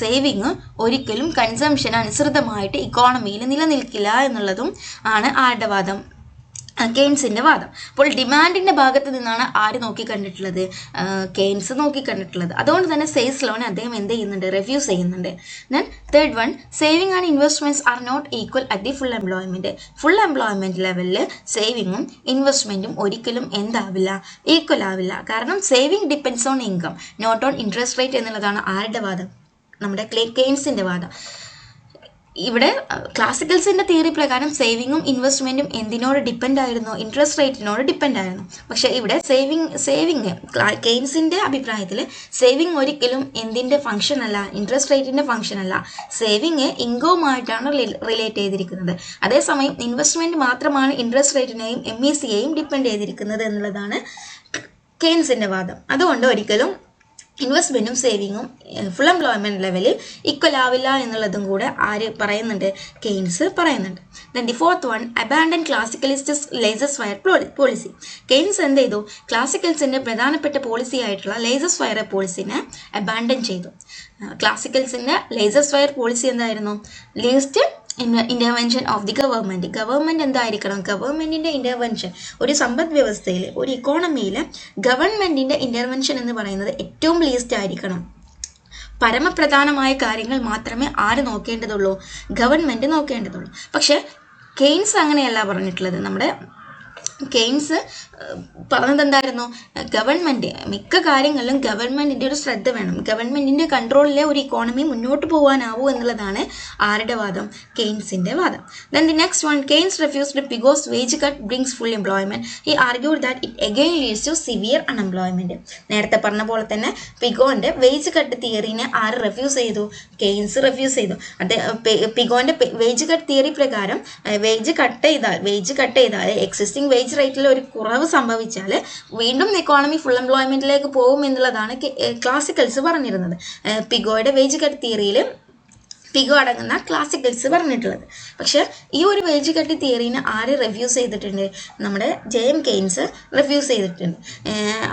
സേവിങ് ഒരിക്കലും കൺസംഷന് അനുസൃതമായിട്ട് ഇക്കോണമിയിൽ നിലനിൽക്കില്ല എന്നുള്ളതും ആണ് ആരുടെ വാദം? കെയ്ൻസിൻ്റെ വാദം. അപ്പോൾ ഡിമാൻഡിൻ്റെ ഭാഗത്ത് നിന്നാണ് ആര് നോക്കിക്കണ്ടിട്ടുള്ളത്? കെയ്ൻസ് നോക്കിക്കണ്ടിട്ടുള്ളത്. അതുകൊണ്ട് തന്നെ സെയ്സ് ലോനെ അദ്ദേഹം എന്ത് ചെയ്യുന്നുണ്ട്? റെഫ്യൂസ് ചെയ്യുന്നുണ്ട്. Then third one, saving and investments are not equal at the full employment. Full employment ലെവലിൽ സേവിങ്ങും ഇൻവെസ്റ്റ്മെൻറ്റും ഒരിക്കലും എന്താവില്ല? ഈക്വൽ ആവില്ല. കാരണം saving depends on income, not on interest rate എന്നുള്ളതാണ് ആരുടെ വാദം? നമ്മുടെ കെയ്ൻസിൻ്റെ വാദം. ഇവിടെ ക്ലാസിക്കൽസിൻ്റെ തിയറി പ്രകാരം സേവിങ്ങും ഇൻവെസ്റ്റ്മെൻറ്റും എന്തിനോട് ഡിപ്പെൻഡ് ആയിരുന്നു? ഇൻട്രസ്റ്റ് റേറ്റിനോട് ഡിപ്പെൻഡ് ആയിരുന്നു. പക്ഷേ ഇവിടെ സേവിങ് കെയ്ൻസിൻ്റെ അഭിപ്രായത്തിൽ സേവിങ് ഒരിക്കലും എന്തിൻ്റെ ഫംഗ്ഷൻ അല്ല? ഇൻട്രസ്റ്റ് റേറ്റിൻ്റെ ഫംഗ്ഷൻ അല്ല. സേവിങ് ഇൻകവുമായിട്ടാണ് റിലേറ്റ് ചെയ്തിരിക്കുന്നത്. അതേസമയം ഇൻവെസ്റ്റ്മെൻറ്റ് മാത്രമാണ് ഇൻട്രസ്റ്റ് റേറ്റിനെയും MECയെയും ഡിപ്പെൻഡ് ചെയ്തിരിക്കുന്നത് എന്നുള്ളതാണ് കെയ്ൻസിൻ്റെ വാദം. അതുകൊണ്ട് ഒരിക്കലും ഇൻവെസ്റ്റ്മെൻറ്റും സേവിങ്ങും ഫുൾ എംപ്ലോയ്മെൻറ്റ് ലെവലിൽ ഈക്വൽ ആവില്ല എന്നുള്ളതും കൂടെ ആര് പറയുന്നുണ്ട്? കെയ്ൻസ് പറയുന്നുണ്ട്. Then the fourth one, abandon classicalists laissez faire policy. Keynes എന്ത് ചെയ്തു? ക്ലാസിക്കൽസിൻ്റെ പ്രധാനപ്പെട്ട പോളിസി ആയിട്ടുള്ള ലേസസ് ഫയർ പോളിസിനെ അബാൻഡൻ ചെയ്തു. ക്ലാസിക്കൽസിൻ്റെ ലേസസ് ഫയർ പോളിസി എന്തായിരുന്നു? Least intervention of the government. Government എന്തായിരിക്കണം? ഗവൺമെൻറ്റിൻ്റെ ഇൻ്റർവെൻഷൻ, ഒരു സമ്പദ് വ്യവസ്ഥയിൽ, ഒരു ഇക്കോണമിയിൽ ഗവൺമെൻറ്റിൻ്റെ ഇൻ്റർവെൻഷൻ എന്ന് പറയുന്നത് ഏറ്റവും ലീസ്റ്റ് ആയിരിക്കണം. പരമപ്രധാനമായ കാര്യങ്ങൾ മാത്രമേ ആര് നോക്കേണ്ടതുള്ളൂ? ഗവൺമെൻറ് നോക്കേണ്ടതുള്ളൂ. പക്ഷേ കെയ്ൻസ് അങ്ങനെയല്ല പറഞ്ഞിട്ടുള്ളത്. നമ്മുടെ കെയ്ൻസ് പറഞ്ഞത് എന്തായിരുന്നു? ഗവൺമെൻറ് മിക്ക കാര്യങ്ങളിലും ഗവൺമെൻറ്റിൻ്റെ ഒരു ശ്രദ്ധ വേണം, ഗവൺമെൻറ്റിൻ്റെ കൺട്രോളിലെ ഒരു ഇക്കോണമി മുന്നോട്ട് പോകാനാവൂ എന്നുള്ളതാണ് ആരുടെ വാദം? കെയ്ൻസിൻ്റെ വാദം. Then the next one, Keynes refused Pigou's wage cut brings full employment. He argued that it again leads to severe unemployment. നേരത്തെ പറഞ്ഞ പോലെ തന്നെ പിഗോൻ്റെ വേജ് കട്ട് തിയറിനെ ആര് റെഫ്യൂസ് ചെയ്തു? കെയ്ൻസ് റെഫ്യൂസ് ചെയ്തു. പിഗോൻ്റെ വേജ് കട്ട് തിയറി പ്രകാരം വേജ് കട്ട് ചെയ്താൽ existing wage റേറ്റിൽ ഒരു കുറവ് സംഭവിച്ചാൽ വീണ്ടും ഇക്കോണമി ഫുൾ എംപ്ലോയ്മെന്റിലേക്ക് പോകും എന്നുള്ളതാണ് ക്ലാസിക്കൽസ് പറഞ്ഞിരുന്നത്. പിഗോയുടെ വേജ് കട്ട് തിയറിയിൽ പിഗോ അടങ്ങുന്ന ക്ലാസിക്കൽസ് പറഞ്ഞിട്ടുള്ളത്. പക്ഷെ ഈ ഒരു വേജ് കട്ട് തിയറീനെ ആര് റിവ്യൂസ് ചെയ്തിട്ടുണ്ട്? നമ്മുടെ JM കെയ്ൻസ് റിവ്യൂസ് ചെയ്തിട്ടുണ്ട്.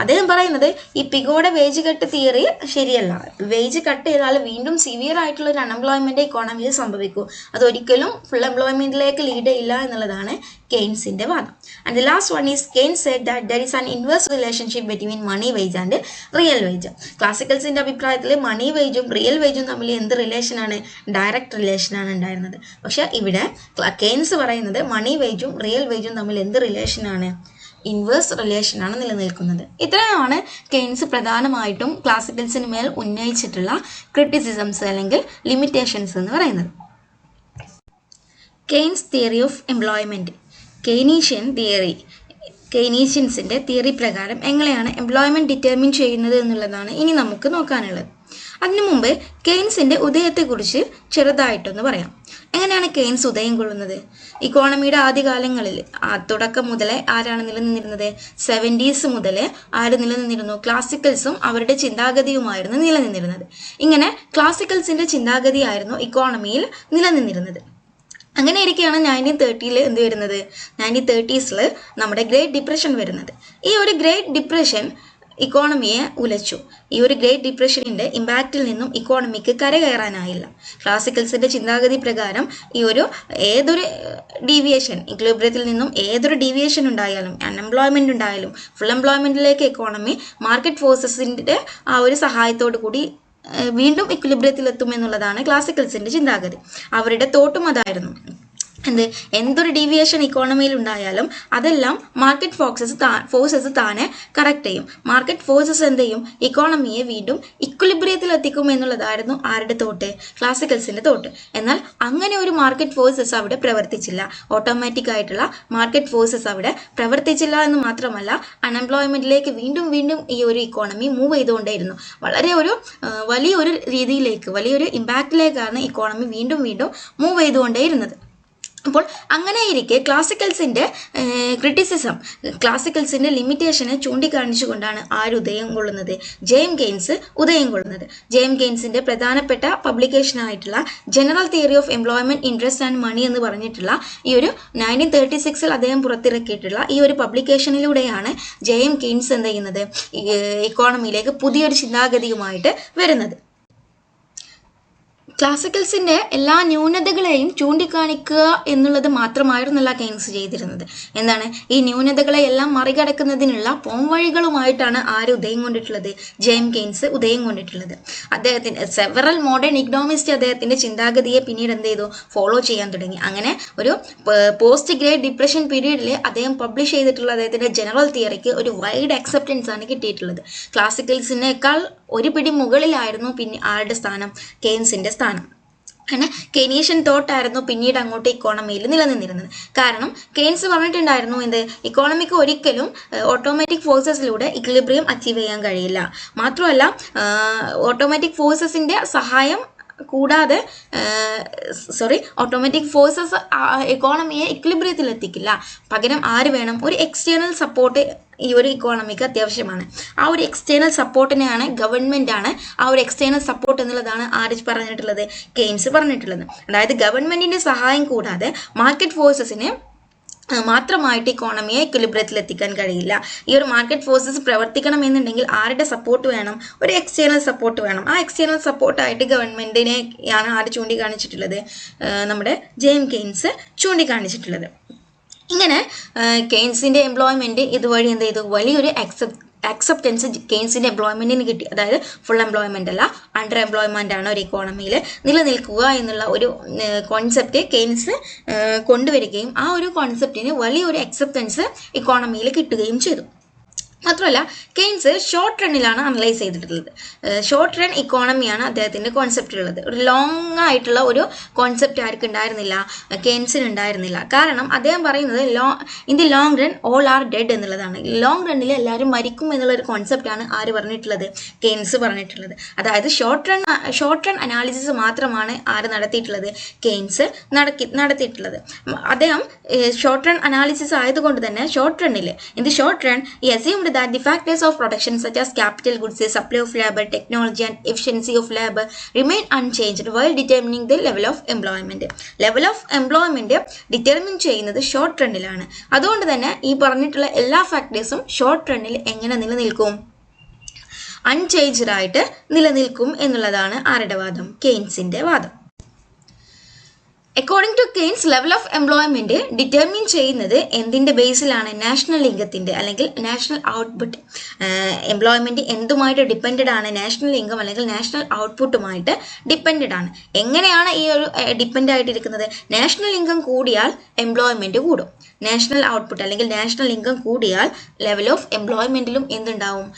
അദ്ദേഹം പറയുന്നത് ഈ പിഗോയുടെ വേജ് കട്ട് തിയറി ശരിയല്ല, വേജ് കട്ട് ചെയ്താൽ വീണ്ടും സിവിയർ ആയിട്ടുള്ള ഒരു അൺഎംപ്ലോയ്മെന്റ് ഇക്കോണമിയിൽ സംഭവിക്കും, അതൊരിക്കലും ഫുൾ എംപ്ലോയ്മെന്റിലേക്ക് ലീഡ് ചെയ്യില്ല എന്നുള്ളതാണ് കെയ്ൻസിന്റെ വാദം. And the last one is Keynes said that there is an inverse relationship between money wage and real wage. ക്ലാസിക്കൽസിന്റെ അഭിപ്രായത്തിൽ മണി വേജും റിയൽ വേജും തമ്മിൽ എന്ത് റിലേഷനാണ്? ഡയറക്റ്റ് റിലേഷനാണ് ഉണ്ടായിരുന്നത്. പക്ഷെ ഇവിടെ കെയ്ൻസ് പറയുന്നത് മണി വേജും റിയൽ വേജും തമ്മിൽ എന്ത് റിലേഷനാണ്? ഇൻവേഴ്സ് റിലേഷനാണ് നിലനിൽക്കുന്നത്. ഇത്രയുമാണ് കെയ്ൻസ് പ്രധാനമായിട്ടും ക്ലാസിക്കൽസിന് മേൽ ഉന്നയിച്ചിട്ടുള്ള ക്രിറ്റിസിസംസ് അല്ലെങ്കിൽ ലിമിറ്റേഷൻസ് എന്ന് പറയുന്നത്. Keynes theory of employment. കെയ്നീഷ്യൻസിൻ്റെ തിയറി പ്രകാരം എങ്ങനെയാണ് എംപ്ലോയ്മെൻറ്റ് ഡിറ്റർമിൻ ചെയ്യുന്നത് എന്നുള്ളതാണ് ഇനി നമുക്ക് നോക്കാനുള്ളത്. അതിനു മുമ്പ് കെയ്ൻസിൻ്റെ ഉദയത്തെക്കുറിച്ച് ചെറുതായിട്ടൊന്ന് പറയാം. എങ്ങനെയാണ് കെയ്ൻസ് ഉദയം കൊള്ളുന്നത്? ഇക്കോണമിയുടെ ആദ്യകാലങ്ങളിൽ തുടക്കം മുതലേ ആരാണ് നിലനിന്നിരുന്നത്? 70s മുതലേ ആര് നിലനിന്നിരുന്നു? ക്ലാസിക്കൽസും അവരുടെ ചിന്താഗതിയുമായിരുന്നു നിലനിന്നിരുന്നത്. ഇങ്ങനെ ക്ലാസിക്കൽസിൻ്റെ ചിന്താഗതിയായിരുന്നു ഇക്കോണമിയിൽ നിലനിന്നിരുന്നത്. അങ്ങനെ ഇരിക്കുകയാണ് 1930 എന്ത് വരുന്നത്, 1930s നമ്മുടെ ഗ്രേറ്റ് ഡിപ്രഷൻ വരുന്നത്. ഈ ഒരു ഗ്രേറ്റ് ഡിപ്രഷൻ ഇക്കോണമിയെ ഉലച്ചു. ഈ ഒരു ഗ്രേറ്റ് ഡിപ്രഷനിന്റെ ഇമ്പാക്റ്റിൽ നിന്നും ഇക്കോണമിക്ക് കരകയറാനായില്ല. ക്ലാസിക്കൽസിന്റെ ചിന്താഗതി പ്രകാരം ഈ ഒരു ഏതൊരു ഡീവിയേഷൻ, ഇക്വിലിബ്രിയത്തിൽ നിന്നും ഏതൊരു ഡീവിയേഷൻ ഉണ്ടായാലും, അൺഎംപ്ലോയ്മെന്റ് ഉണ്ടായാലും ഫുൾ എംപ്ലോയ്മെന്റിലേക്ക് ഇക്കോണമി മാർക്കറ്റ് ഫോഴ്സസിന്റെ ആ ഒരു സഹായത്തോടു കൂടി വീണ്ടും ഇക്വിലിബ്രിയത്തിൽ എത്തും എന്നുള്ളതാണ് ക്ലാസിക്കൽസിന്റെ ചിന്താഗതി. അവരുടെ തോട്ടും അതായിരുന്നു. എന്തൊരു ഡീവിയേഷൻ ഇക്കോണമിയിൽ ഉണ്ടായാലും അതെല്ലാം മാർക്കറ്റ് ഫോഴ്സസ് താനെ കറക്റ്റ് ചെയ്യും. മാർക്കറ്റ് ഫോഴ്സസ് എന്ത് ചെയ്യും, ഇക്കോണമിയെ വീണ്ടും ഇക്വിലിബ്രിയത്തിൽ എത്തിക്കും എന്നുള്ളതായിരുന്നു ആരുടെ തോട്ട്, ക്ലാസിക്കൽസിന്റെ തോട്ട്. എന്നാൽ അങ്ങനെ ഒരു മാർക്കറ്റ് ഫോഴ്സസ് അവിടെ പ്രവർത്തിച്ചില്ല. ഓട്ടോമാറ്റിക് ആയിട്ടുള്ള മാർക്കറ്റ് ഫോഴ്സസ് അവിടെ പ്രവർത്തിച്ചില്ല എന്ന് മാത്രമല്ല, അൺഎംപ്ലോയ്മെന്റിലേക്ക് വീണ്ടും വീണ്ടും ഈ ഒരു ഇക്കോണമി മൂവ് ചെയ്തുകൊണ്ടേയിരുന്നു. വലിയൊരു രീതിയിലേക്ക്, വലിയൊരു ഇമ്പാക്റ്റിലേക്കാണ് ഇക്കോണമി വീണ്ടും വീണ്ടും മൂവ് ചെയ്തുകൊണ്ടേയിരുന്നത്. അപ്പോൾ അങ്ങനെ ഇരിക്കെ ക്ലാസിക്കൽസിന്റെ ക്രിറ്റിസിസം, ക്ലാസിക്കൽസിന്റെ ലിമിറ്റേഷനെ ചൂണ്ടിക്കാണിച്ചുകൊണ്ടാണ് ആര് ഉദയം കൊള്ളുന്നത്, ജെയിംസ് കെയ്ൻസ് ഉദയം കൊള്ളുന്നത്. ജെയിംസ് കെയ്ൻസിന്റെ പ്രധാനപ്പെട്ട പബ്ലിക്കേഷൻ ആയിട്ടുള്ള general theory of employment, interest and money എന്ന് പറഞ്ഞിട്ടുള്ള ഈ ഒരു 1936 അദ്ദേഹം പുറത്തിറക്കിയിട്ടുള്ള ഈ ഒരു പബ്ലിക്കേഷനിലൂടെയാണ് ജെയിംസ് കെയ്ൻസ് എന്ത് ചെയ്യുന്നത്, ഇക്കോണമിയിലേക്ക് പുതിയൊരു ചിന്താഗതിയുമായിട്ട് വരുന്നത്. ക്ലാസിക്കൽസിന്റെ എല്ലാ ന്യൂനതകളെയും ചൂണ്ടിക്കാണിക്കുക എന്നുള്ളത് മാത്രമായിരുന്നല്ല കെയ്ൻസ് ചെയ്തിരുന്നത്. എന്താണ്, ഈ ന്യൂനതകളെ എല്ലാം മറികടക്കുന്നതിനുള്ള പോംവഴികളുമായിട്ടാണ് ആര് ഉദയം കൊണ്ടിട്ടുള്ളത്, ജെയിംസ് കെയ്ൻസ് ഉദയം കൊണ്ടിട്ടുള്ളത്. അദ്ദേഹത്തിന്റെ സെവറൽ മോഡേൺ ഇക്കണോമിസ്റ്റ് അദ്ദേഹത്തിന്റെ ചിന്താഗതിയെ പിന്നീട് എന്ത് ചെയ്തു, ഫോളോ ചെയ്യാൻ തുടങ്ങി. അങ്ങനെ ഒരു പോസ്റ്റ് ഗ്രേറ്റ് ഡിപ്രഷൻ പീരീഡിൽ അദ്ദേഹം പബ്ലിഷ് ചെയ്തിട്ടുള്ള അദ്ദേഹത്തിന്റെ ജനറൽ തിയറിക്ക് ഒരു വൈഡ് അക്സെപ്റ്റൻസ് ആണ് കിട്ടിയിട്ടുള്ളത്. ക്ലാസിക്കൽസിനേക്കാൾ ഒരു പിടി മുകളിലായിരുന്നു പിന്നെ ആരുടെ സ്ഥാനം, കെയ്ൻസിന്റെ സ്ഥാനം. അങ്ങനെ കെയ്നീഷ്യൻ തോട്ടായിരുന്നു പിന്നീട് അങ്ങോട്ട് ഇക്കോണമിയിൽ നിലനിന്നിരുന്നത്. കാരണം കെയ്ൻസ് പറഞ്ഞിട്ടുണ്ടായിരുന്നു എന്ത്, ഇക്കോണമിക്ക് ഒരിക്കലും ഓട്ടോമാറ്റിക് ഫോഴ്സസിലൂടെ ഇക്വിലിബ്രിയം അച്ചീവ് ചെയ്യാൻ കഴിയില്ല. മാത്രമല്ല ഓട്ടോമാറ്റിക് ഫോഴ്സസിന്റെ സഹായം കൂടാതെ ഓട്ടോമാറ്റിക് ഫോഴ്സസ് ഇക്കോണമിയെ ഇക്വിലിബ്രിയത്തിൽ എത്തിക്കില്ല. പകരം ആര് വേണം, ഒരു എക്സ്റ്റേണൽ സപ്പോർട്ട് ഈ ഒരു ഇക്കോണമിക്ക് അത്യാവശ്യമാണ്. ആ ഒരു എക്സ്റ്റേണൽ സപ്പോർട്ടിനെയാണ് ഗവൺമെന്റ് ആ ഒരു എക്സ്റ്റേണൽ സപ്പോർട്ട് എന്നുള്ളതാണ് ആര് പറഞ്ഞിട്ടുള്ളത്, കെയ്ൻസ് പറഞ്ഞിട്ടുള്ളത്. അതായത് ഗവൺമെന്റിന്റെ സഹായം കൂടാതെ മാർക്കറ്റ് ഫോഴ്സസിനെ മാത്രമായിട്ട് ഇക്കോണമിയെ ഇക്വിലിബ്രിയത്തിൽ എത്തിക്കാൻ കഴിയില്ല. ഈ ഒരു മാർക്കറ്റ് ഫോഴ്സസ് പ്രവർത്തിക്കണമെന്നുണ്ടെങ്കിൽ ആരുടെ സപ്പോർട്ട് വേണം, ഒരു എക്സ്റ്റേണൽ സപ്പോർട്ട് വേണം. ആ എക്സ്റ്റേണൽ സപ്പോർട്ടായിട്ട് ഗവൺമെന്റിനെയാണ് ആര് ചൂണ്ടിക്കാണിച്ചിട്ടുള്ളത്, നമ്മുടെ ജെയിംസ് കെയ്ൻസ് ചൂണ്ടിക്കാണിച്ചിട്ടുള്ളത്. ഇങ്ങനെ കെയ്ൻസിന്റെ എംപ്ലോയ്മെന്റ് ഇതുവഴി എന്ത് ചെയ്തു, വലിയൊരു അക്സെപ്റ്റൻസ് കെയ്ൻസിന്റെ എംപ്ലോയ്മെന്റിന് കിട്ടി. അതായത് ഫുൾ എംപ്ലോയ്മെന്റ് അല്ല, അണ്ടർ എംപ്ലോയ്മെന്റ് ആണ് ഒരു ഇക്കോണമിയിൽ നിലനിൽക്കുക എന്നുള്ള ഒരു കോൺസെപ്റ്റ് കെയ്ൻസ് കൊണ്ടുവരികയും ആ ഒരു കോൺസെപ്റ്റിന് വലിയൊരു അക്സെപ്റ്റൻസ് ഇക്കോണമിയിൽ കിട്ടുകയും ചെയ്തു. മാത്രമല്ല കെയ്ൻസ് ഷോർട്ട് റണ്ണിലാണ് അനലൈസ് ചെയ്തിട്ടുള്ളത്. ഷോർട്ട് റൺ ഇക്കോണമിയാണ് അദ്ദേഹത്തിന്റെ കോൺസെപ്റ്റ് ഉള്ളത്. ഒരു ലോങ് ആയിട്ടുള്ള ഒരു കോൺസെപ്റ്റ് ആർക്ക് ഉണ്ടായിരുന്നില്ല, കെയ്ൻസിന് ഉണ്ടായിരുന്നില്ല. കാരണം അദ്ദേഹം പറയുന്നത് in the long run all are dead എന്നുള്ളതാണ്. ലോങ് റണ്ണിൽ എല്ലാവരും മരിക്കും എന്നുള്ള ഒരു കോൺസെപ്റ്റാണ് ആര് പറഞ്ഞിട്ടുള്ളത്, കെയ്ൻസ് പറഞ്ഞിട്ടുള്ളത്. അതായത് ഷോർട്ട് റൺ അനാലിസിസ് മാത്രമാണ് ആര് നടത്തിയിട്ടുള്ളത്, കെയ്ൻസ് നടത്തിയിട്ടുള്ളത്. അദ്ദേഹം ഷോർട്ട് റൺ അനാലിസിസ് ആയതുകൊണ്ട് തന്നെ ഷോർട്ട് റണ്ണിൽ in the short run he assumed that the factors of production such as capital goods, supply of labor, technology and efficiency of labor remain unchanged while determining the level of employment. Level of employment determine ചെയ്യുന്നത് short റണ്ണിലാണ്. അതുകൊണ്ട് തന്നെ ഈ പറഞ്ഞിട്ടുള്ള എല്ലാ ഫാക്ടേഴ്സും short റണ്ണിൽ എങ്ങനെ നിലനിൽക്കും, unchanged ആയിട്ട് നിലനിൽക്കും എന്നുള്ളതാണ് ആരുടെ വാദം, കെയ്ൻസിന്റെ വാദം. According to Keynes level of employment determine ചെയ്യുന്നത് എന്തിന്റെ ബേസിലാണ്, നാഷണൽ ഇൻകത്തിന്റെ അല്ലെങ്കിൽ നാഷണൽ ഔട്ട്പുട്ട്. എംപ്ലോയ്മെന്റ് എന്തുമായിട്ട് ഡിപ്പെൻഡഡ് ആണ്, നാഷണൽ ഇൻകം അല്ലെങ്കിൽ നാഷണൽ ഔട്ട്പുട്ടുമായിട്ട് ഡിപ്പെൻഡഡ് ആണ്. എങ്ങനെയാണ് ഈ ഒരു ഡിപ്പെൻഡ് ആയിട്ടിരിക്കുന്നത്, നാഷണൽ ഇൻകം കൂടിയാൽ എംപ്ലോയ്മെന്റ് കൂടും, നാഷണൽ ഔട്ട്പുട്ട് അല്ലെങ്കിൽ നാഷണൽ ഇൻകം കൂടിയാൽ ലെവൽ ഓഫ് എംപ്ലോയ്മെന്റിലും എന്തുണ്ടാവും,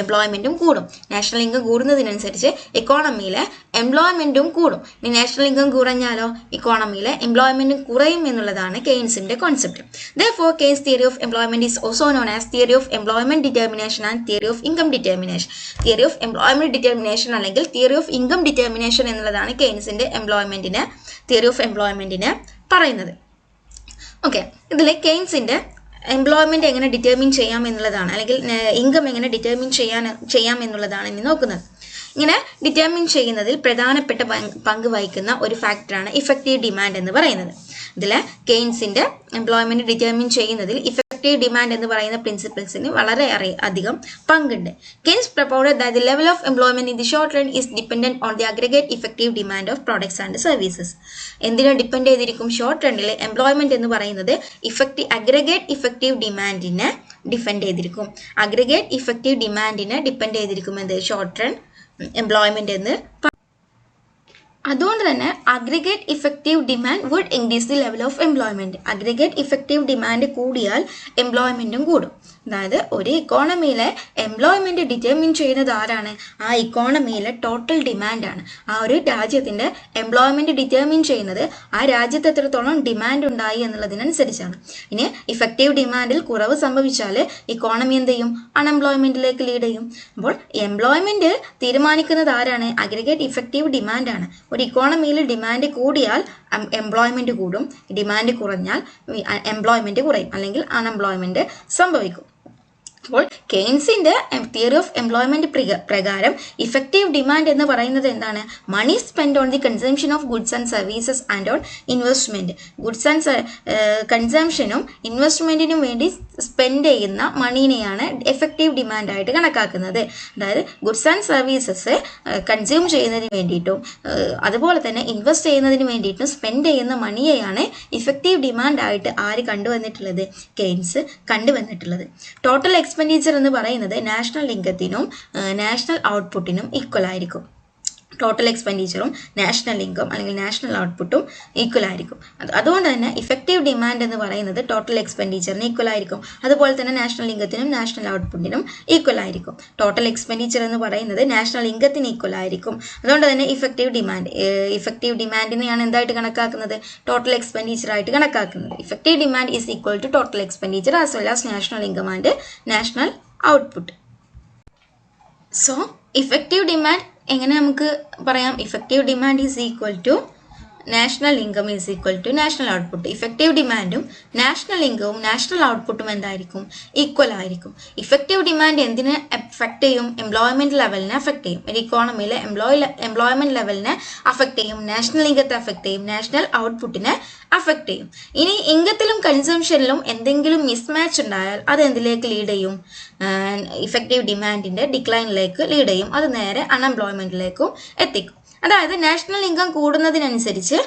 എംപ്ലോയ്മെന്റും കൂടും. നാഷണൽ ഇൻകം കൂടുന്നതിനനുസരിച്ച് ഇക്കോണമിയിലെ എംപ്ലോയ്മെന്റും കൂടും. ഇനി നാഷണൽ ഇൻകം കുറഞ്ഞാലോ ഇക്കോണമിയിലെ എംപ്ലോയ്മെന്റ് കുറയും എന്നുള്ളതാണ് കെയ്ൻസിന്റെ concept. Therefore, Keynes theory of employment is also known as theory of employment determination and theory of income determination. Theory of employment determination അല്ലെങ്കിൽ theory of income determination എന്നുള്ളതാണ് കെയ്ൻസിന്റെ theory of എംപ്ലോയ്മെന്റിനെ പറയുന്നത്. Okay, ഇതിൽ കെയ്ൻസിന്റെ employment എങ്ങനെ determine ചെയ്യാം എന്നുള്ളതാണ്, അല്ലെങ്കിൽ income എങ്ങനെ ഡിറ്റർമിൻ ചെയ്യാം എന്നുള്ളതാണ് ഇനി നോക്കുന്നത്. ഇങ്ങനെ ഡിറ്റർമിൻ ചെയ്യുന്നതിൽ പ്രധാനപ്പെട്ട പങ്ക് വഹിക്കുന്ന ഒരു ഫാക്ടറാണ് ഇഫക്റ്റീവ് ഡിമാൻഡ് എന്ന് പറയുന്നത്. ഇതിൽ കെയ്ൻസിന്റെ എംപ്ലോയ്മെന്റ് ഡിറ്റർമിൻ ചെയ്യുന്നതിൽ ഇഫക്റ്റീവ് ഡിമാൻഡ് എന്ന് പറയുന്ന പ്രിൻസിപ്പിൾസിന് വളരെ അധികം പങ്കുണ്ട്. Keynes purported that the level of employment in the short run is dependent on the aggregate effective demand of products and services. എന്തിനെ ഡിപ്പെൻഡ് ചെയ്തിരിക്കും? ഷോർട്ട് റണ്ണിലെ എംപ്ലോയ്മെന്റ് എന്ന് പറയുന്നത് അഗ്രിഗേറ്റ് ഇഫക്റ്റീവ് ഡിമാൻഡിനെ ഡിപ്പെൻഡ് ചെയ്തിരിക്കും. അഗ്രിഗേറ്റ് ഇഫക്റ്റീവ് ഡിമാൻഡിനെ ഡിപ്പെൻഡ് ചെയ്തിരിക്കും എന്ത്? ഷോർട്ട് റൺ എംപ്ലോയ്മെന്റ് എന്ന്. അതുകൊണ്ട് തന്നെ aggregate effective demand would increase the level of employment. Aggregate effective demand കൂടിയാൽ എംപ്ലോയ്മെന്റും കൂടും. അതായത് ഒരു ഇക്കോണമിയിലെ എംപ്ലോയ്മെന്റ് ഡിറ്റർമിൻ ചെയ്യുന്നത് ആരാണ്? ആ ഇക്കോണമിയിലെ ടോട്ടൽ ഡിമാൻഡാണ്. ആ ഒരു രാജ്യത്തിന്റെ എംപ്ലോയ്മെന്റ് ഡിറ്റർമിൻ ചെയ്യുന്നത് ആ രാജ്യത്ത് എത്രത്തോളം ഡിമാൻഡ് ഉണ്ടായി എന്നുള്ളതിനനുസരിച്ചാണ്. ഇനി ഇഫക്റ്റീവ് ഡിമാൻഡിൽ കുറവ് സംഭവിച്ചാൽ ഇക്കോണമി എന്ത് ചെയ്യും? അൺഎംപ്ലോയ്മെന്റിലേക്ക് ലീഡ് ചെയ്യും. അപ്പോൾ എംപ്ലോയ്മെന്റ് തീരുമാനിക്കുന്നത് ആരാണ്? അഗ്രിഗേറ്റ് ഇഫക്റ്റീവ് ഡിമാൻഡാണ്. ഒരു ഇക്കോണമിയിൽ ഡിമാൻഡ് കൂടിയാൽ എംപ്ലോയ്മെന്റ് കൂടും, ഡിമാൻഡ് കുറഞ്ഞാൽ എംപ്ലോയ്മെന്റ് കുറയും അല്ലെങ്കിൽ അൺഎംപ്ലോയ്മെന്റ് സംഭവിക്കും. അപ്പോൾ കെയ്ൻസിന്റെ തിയറി ഓഫ് എംപ്ലോയ്മെന്റ് പ്രകാരം ഇഫക്റ്റീവ് ഡിമാൻഡ് എന്ന് പറയുന്നത് എന്താണ്? Money spend on the consumption of goods and services and on investment. Goods and കൺസംഷനും ഇൻവെസ്റ്റ്മെന്റിനും വേണ്ടി സ്പെൻഡ് ചെയ്യുന്ന മണീനെയാണ് എഫക്റ്റീവ് ഡിമാൻഡ് ആയിട്ട് കണക്കാക്കുന്നത്. അതായത് ഗുഡ്സ് ആൻഡ് സർവീസസ് കൺസ്യൂം ചെയ്യുന്നതിന് വേണ്ടിയിട്ടും അതുപോലെ തന്നെ ഇൻവെസ്റ്റ് ചെയ്യുന്നതിന് വേണ്ടിയിട്ടും സ്പെൻഡ് ചെയ്യുന്ന മണിയെയാണ് ഇഫക്റ്റീവ് ഡിമാൻഡ് ആയിട്ട് ആര് കണ്ടുവന്നിട്ടുള്ളത്? കെയ്ൻസ് കണ്ടുവന്നിട്ടുള്ളത്. ടോട്ടൽ എക്സ്പെൻഡിച്ചർ എന്ന് പറയുന്നത് നാഷണൽ ഇൻകത്തിനും നാഷണൽ ഔട്ട്പുട്ടിനും ഈക്വൽ ആയിരിക്കും. ടോട്ടൽ എക്സ്പെൻഡിച്ചറും നാഷണൽ ഇൻകം അല്ലെങ്കിൽ നാഷണൽ ഔട്ട്പുട്ടും ഈക്വൽ ആയിരിക്കും. അതുകൊണ്ട് തന്നെ ഇഫക്റ്റീവ് ഡിമാൻഡ് എന്ന് പറയുന്നത് ടോട്ടൽ എക്സ്പെൻഡിച്ചറിന് ഈക്വൽ ആയിരിക്കും. അതുപോലെ തന്നെ നാഷണൽ ഇൻകത്തിനും നാഷണൽ ഔട്ട്പുട്ടിനും ഈക്വൽ ആയിരിക്കും. ടോട്ടൽ എക്സ്പെൻഡിച്ചർ എന്ന് പറയുന്നത് നാഷണൽ ഇൻകത്തിന് ഈക്വൽ ആയിരിക്കും. അതുകൊണ്ട് തന്നെ ഇഫക്റ്റീവ് ഡിമാൻഡിനെയാണ് എന്തായിട്ട് കണക്കാക്കുന്നത്? ടോട്ടൽ എക്സ്പെൻഡിച്ചർ ആയിട്ട് കണക്കാക്കുന്നത്. Effective demand is equal to total expenditure as well as national income and national output. So effective demand എങ്ങനെ നമുക്ക് പറയാം? Effective demand is equal to national income is equal to national output. Effective ഡിമാൻഡും national ഇൻകവും national ഔട്ട്പുട്ടും എന്തായിരിക്കും? Equal ആയിരിക്കും. Effective demand എന്തിനെ affect ചെയ്യും? എംപ്ലോയ്മെന്റ് ലെവലിനെ അഫക്റ്റ് ചെയ്യും. ഒരു ഇക്കോണമിയിലെ എംപ്ലോയ്മെന്റ് ലെവലിനെ അഫക്റ്റ് ചെയ്യും. നാഷണൽ ഇൻകത്തെ അഫക്റ്റ് ചെയ്യും. നാഷണൽ ഔട്ട്പുട്ടിനെ അഫക്റ്റ് ചെയ്യും. ഇനി ഇൻകത്തിലും കൺസംഷനിലും എന്തെങ്കിലും മിസ്മാച്ച് ഉണ്ടായാൽ അത് എന്തിലേക്ക് ലീഡ് ചെയ്യും? ഇഫക്റ്റീവ് ഡിമാൻഡിന്റെ ഡിക്ലൈനിലേക്ക് ലീഡ് ചെയ്യും. അത് നേരെ അൺഎംപ്ലോയ്മെന്റിലേക്കും എത്തിക്കും. അതായത് നാഷണൽ ഇൻകം കൂടുന്നതിനനുസരിച്ച്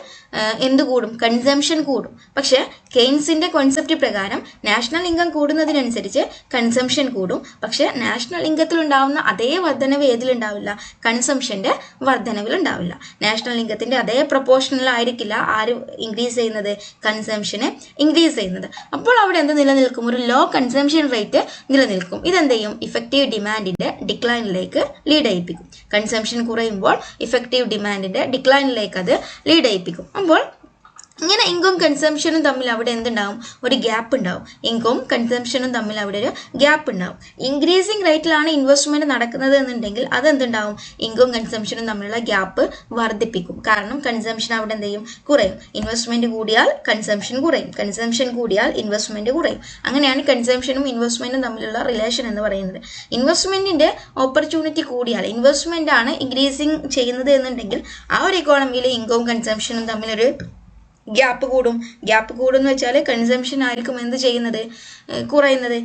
എന്ത് കൂടും? കൺസംഷൻ കൂടും. പക്ഷെ കെയ്ൻസിന്റെ കോൺസെപ്റ്റ് പ്രകാരം നാഷണൽ ഇൻകം കൂടുന്നതിനനുസരിച്ച് കൺസംഷൻ കൂടും. പക്ഷെ നാഷണൽ ഇൻകത്തിൽ ഉണ്ടാവുന്ന അതേ വർധനവ് ഏതിലുണ്ടാവില്ല? കൺസംഷന്റെ വർധനവിൽ ഉണ്ടാവില്ല. നാഷണൽ ഇൻകത്തിന്റെ അതേ പ്രൊപ്പോർഷനിൽ ആയിരിക്കില്ല ആര് ഇൻക്രീസ് ചെയ്യുന്നത്? കൺസംഷനെ ഇൻക്രീസ് ചെയ്യുന്നത്. അപ്പോൾ അവിടെ എന്ത് നിലനിൽക്കും? ഒരു ലോ കൺസംഷൻ റേറ്റ് നിലനിൽക്കും. ഇതെന്ത് ചെയ്യും? ഇഫക്റ്റീവ് ഡിമാൻഡിന്റെ ഡിക്ലൈനിലേക്ക് ലീഡ് ചെയ്യിപ്പിക്കും. കൺസംഷൻ കുറയുമ്പോൾ ഇഫക്റ്റീവ് ഡിമാൻഡിന്റെ ഡിക്ലൈനിലേക്ക് അത് ലീഡ് ചെയ്യിപ്പിക്കും. അപ്പോൾ ഇങ്ങനെ ഇൻകം കൺസംഷനും തമ്മിൽ അവിടെ എന്തുണ്ടാവും? ഒരു ഗ്യാപ്പ് ഉണ്ടാവും. ഇൻകവും കൺസംഷനും തമ്മിൽ അവിടെ ഒരു ഗ്യാപ്പ് ഉണ്ടാവും. ഇൻക്രീസിങ് റേറ്റിലാണ് ഇൻവെസ്റ്റ്മെന്റ് നടക്കുന്നത് എന്നുണ്ടെങ്കിൽ അതെന്തുണ്ടാവും? ഇൻകവും കൺസംഷനും തമ്മിലുള്ള ഗ്യാപ്പ് വർദ്ധിപ്പിക്കും. കാരണം കൺസംഷൻ അവിടെ എന്ത് ചെയ്യും? കുറയും. ഇൻവെസ്റ്റ്മെന്റ് കൂടിയാൽ കൺസംഷൻ കുറയും, കൺസംഷൻ കൂടിയാൽ ഇൻവെസ്റ്റ്മെന്റ് കുറയും. അങ്ങനെയാണ് കൺസംഷനും ഇൻവെസ്റ്റ്മെന്റും തമ്മിലുള്ള റിലേഷൻ എന്ന് പറയുന്നത്. ഇൻവെസ്റ്റ്മെന്റിന്റെ ഓപ്പർച്യൂണിറ്റി കൂടിയാൽ ഇൻവെസ്റ്റ്മെന്റ് ആണ് ഇൻക്രീസിങ് ചെയ്യുന്നത് എന്നുണ്ടെങ്കിൽ ആ ഒരു ഇക്കോണമിയിലെ ഇൻകവും കൺസംഷനും തമ്മിലൊരു ഗ്യാപ്പ് കൂടും. ഗ്യാപ്പ് കൂടുമെന്ന് വെച്ചാൽ കൺസംഷൻ ആയിരിക്കും എന്ത് ചെയ്യുന്നത്? കുറയുന്നത്.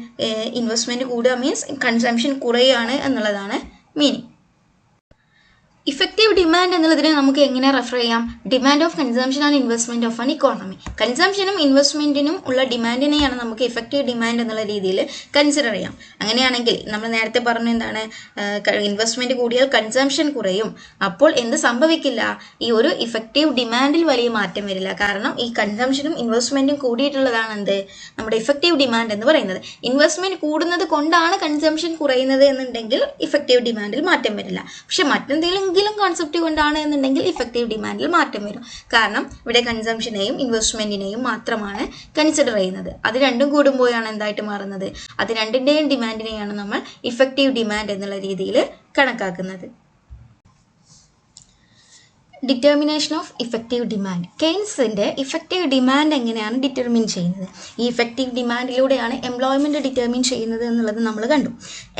ഇൻവെസ്റ്റ്മെന്റ് കൂടുക മീൻസ് കൺസംഷൻ കുറയുകയാണ് എന്നുള്ളതാണ് മീനിങ്. ഇഫക്റ്റീവ് ഡിമാൻഡ് എന്നുള്ളതിനെ നമുക്ക് എങ്ങനെ റെഫർ ചെയ്യാം? Demand of consumption and investment of an economy. കൺസംഷനും ഇൻവെസ്റ്റ്മെന്റിനും ഉള്ള ഡിമാൻഡിനെയാണ് നമുക്ക് ഇഫക്റ്റീവ് ഡിമാൻഡ് എന്നുള്ള രീതിയിൽ കൺസിഡർ ചെയ്യാം. അങ്ങനെയാണെങ്കിൽ നമ്മൾ നേരത്തെ പറഞ്ഞ എന്താണ്? ഇൻവെസ്റ്റ്മെന്റ് കൂടിയാൽ കൺസംഷൻ കുറയും. അപ്പോൾ എന്ത് സംഭവിക്കില്ല? ഈ ഒരു ഇഫക്റ്റീവ് ഡിമാൻഡിൽ വലിയ മാറ്റം വരില്ല. കാരണം ഈ കൺസംഷനും ഇൻവെസ്റ്റ്മെന്റും കൂടിയിട്ടുള്ളതാണ് എന്ത്? നമ്മുടെ ഇഫക്റ്റീവ് ഡിമാൻഡ് എന്ന് പറയുന്നത്. ഇൻവെസ്റ്റ്മെന്റ് കൂടുന്നത് കൊണ്ടാണ് കൺസംഷൻ കുറയുന്നത് എന്നുണ്ടെങ്കിൽ ഇഫക്റ്റീവ് ഡിമാൻഡിൽ മാറ്റം വരില്ല. പക്ഷെ മറ്റെന്തെങ്കിലും കോൺസെപ്റ്റ് കൊണ്ടാണ് എന്നുണ്ടെങ്കിൽ ഇഫക്റ്റീവ് ഡിമാൻഡിൽ മാറ്റം വരും. കാരണം ഇവിടെ കൺസംഷനെയും ഇൻവെസ്റ്റ്മെന്റിനെയും മാത്രമാണ് കൺസിഡർ ചെയ്യുന്നത്. അത് രണ്ടും കൂടുമ്പോഴാണ് എന്തായിട്ട് മാറുന്നത്? അത് രണ്ടിന്റെയും ഡിമാൻഡിനെയാണ് നമ്മൾ ഇഫക്റ്റീവ് ഡിമാൻഡ് എന്നുള്ള രീതിയിൽ കണക്കാക്കുന്നത്. Determination of effective demand. കെയ്ൻസിന്റെ ഇഫക്റ്റീവ് ഡിമാൻഡ് എങ്ങനെയാണ് ഡിറ്റർമിൻ ചെയ്യുന്നത്? ഈ ഇഫക്റ്റീവ് ഡിമാൻഡിലൂടെയാണ് എംപ്ലോയ്മെന്റ് ഡിറ്റർമിൻ ചെയ്യുന്നത് എന്നുള്ളത് നമ്മൾ കണ്ടു.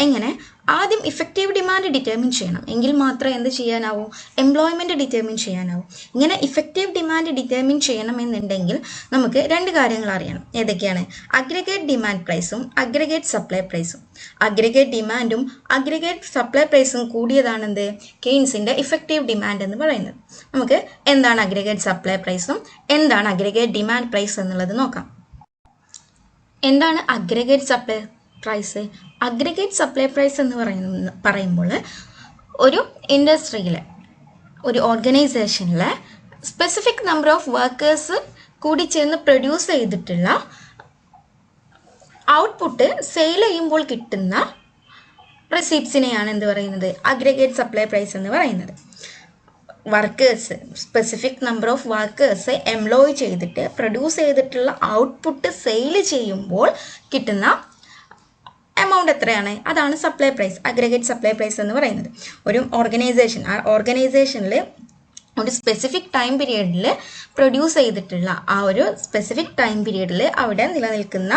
എങ്ങനെ? ആദ്യം ഇഫക്റ്റീവ് ഡിമാൻഡ് ഡിറ്റർമിൻ ചെയ്യണം, എങ്കിൽ മാത്രമേ എന്ത് ചെയ്യാനാവൂ, എംപ്ലോയ്മെൻറ്റ് ഡിറ്റർമിൻ ചെയ്യാനാവൂ. ഇങ്ങനെ ഇഫക്റ്റീവ് ഡിമാൻഡ് ഡിറ്റർമിൻ ചെയ്യണമെന്നുണ്ടെങ്കിൽ നമുക്ക് രണ്ട് കാര്യങ്ങൾ അറിയണം. ഏതൊക്കെയാണ്? അഗ്രിഗേറ്റ് ഡിമാൻഡ് പ്രൈസും അഗ്രിഗേറ്റ് സപ്ലൈ പ്രൈസും. അഗ്രിഗേറ്റ് ഡിമാൻഡും അഗ്രിഗേറ്റ് സപ്ലൈ പ്രൈസും കൂടിയതാണെന്ത് കെയ്ൻസിൻ്റെ ഇഫക്റ്റീവ് ഡിമാൻഡ് എന്ന് പറയുന്നത്. നമുക്ക് എന്താണ് അഗ്രിഗേറ്റ് സപ്ലൈ പ്രൈസും എന്താണ് അഗ്രിഗേറ്റ് ഡിമാൻഡ് പ്രൈസ് എന്നുള്ളത് നോക്കാം. എന്താണ് aggregate supply price? Aggregate supply price എന്ന് പറയുമ്പോൾ ഒരു ഇൻഡസ്ട്രിയിലെ ഒരു ഓർഗനൈസേഷനിലെ സ്പെസിഫിക് നമ്പർ ഓഫ് വർക്കേഴ്സ് കൂടി ചേർന്ന് പ്രൊഡ്യൂസ് ചെയ്തിട്ടുള്ള ഔട്ട്പുട്ട് സെയിൽ ചെയ്യുമ്പോൾ കിട്ടുന്ന റിസീപ്റ്റ്സിനെയാണ് എന്ത് പറയുന്നത്, അഗ്രിഗേറ്റ് സപ്ലൈ പ്രൈസ് എന്ന് പറയുന്നത്. Workers, specific number of workers employ ചെയ്തിട്ട് പ്രൊഡ്യൂസ് ചെയ്തിട്ടുള്ള ഔട്ട്പുട്ട് സെയിൽ ചെയ്യുമ്പോൾ കിട്ടുന്ന എമൗണ്ട് എത്രയാണ്, അതാണ് supply price, aggregate supply price എന്ന് പറയുന്നത്. ഒരു ഓർഗനൈസേഷൻ, ആ ഓർഗനൈസേഷനിൽ ഒരു സ്പെസിഫിക് ടൈം പീരീഡിൽ പ്രൊഡ്യൂസ് ചെയ്തിട്ടുള്ള ആ ഒരു സ്പെസിഫിക് ടൈം പീരീഡിൽ അവിടെ നിലനിൽക്കുന്ന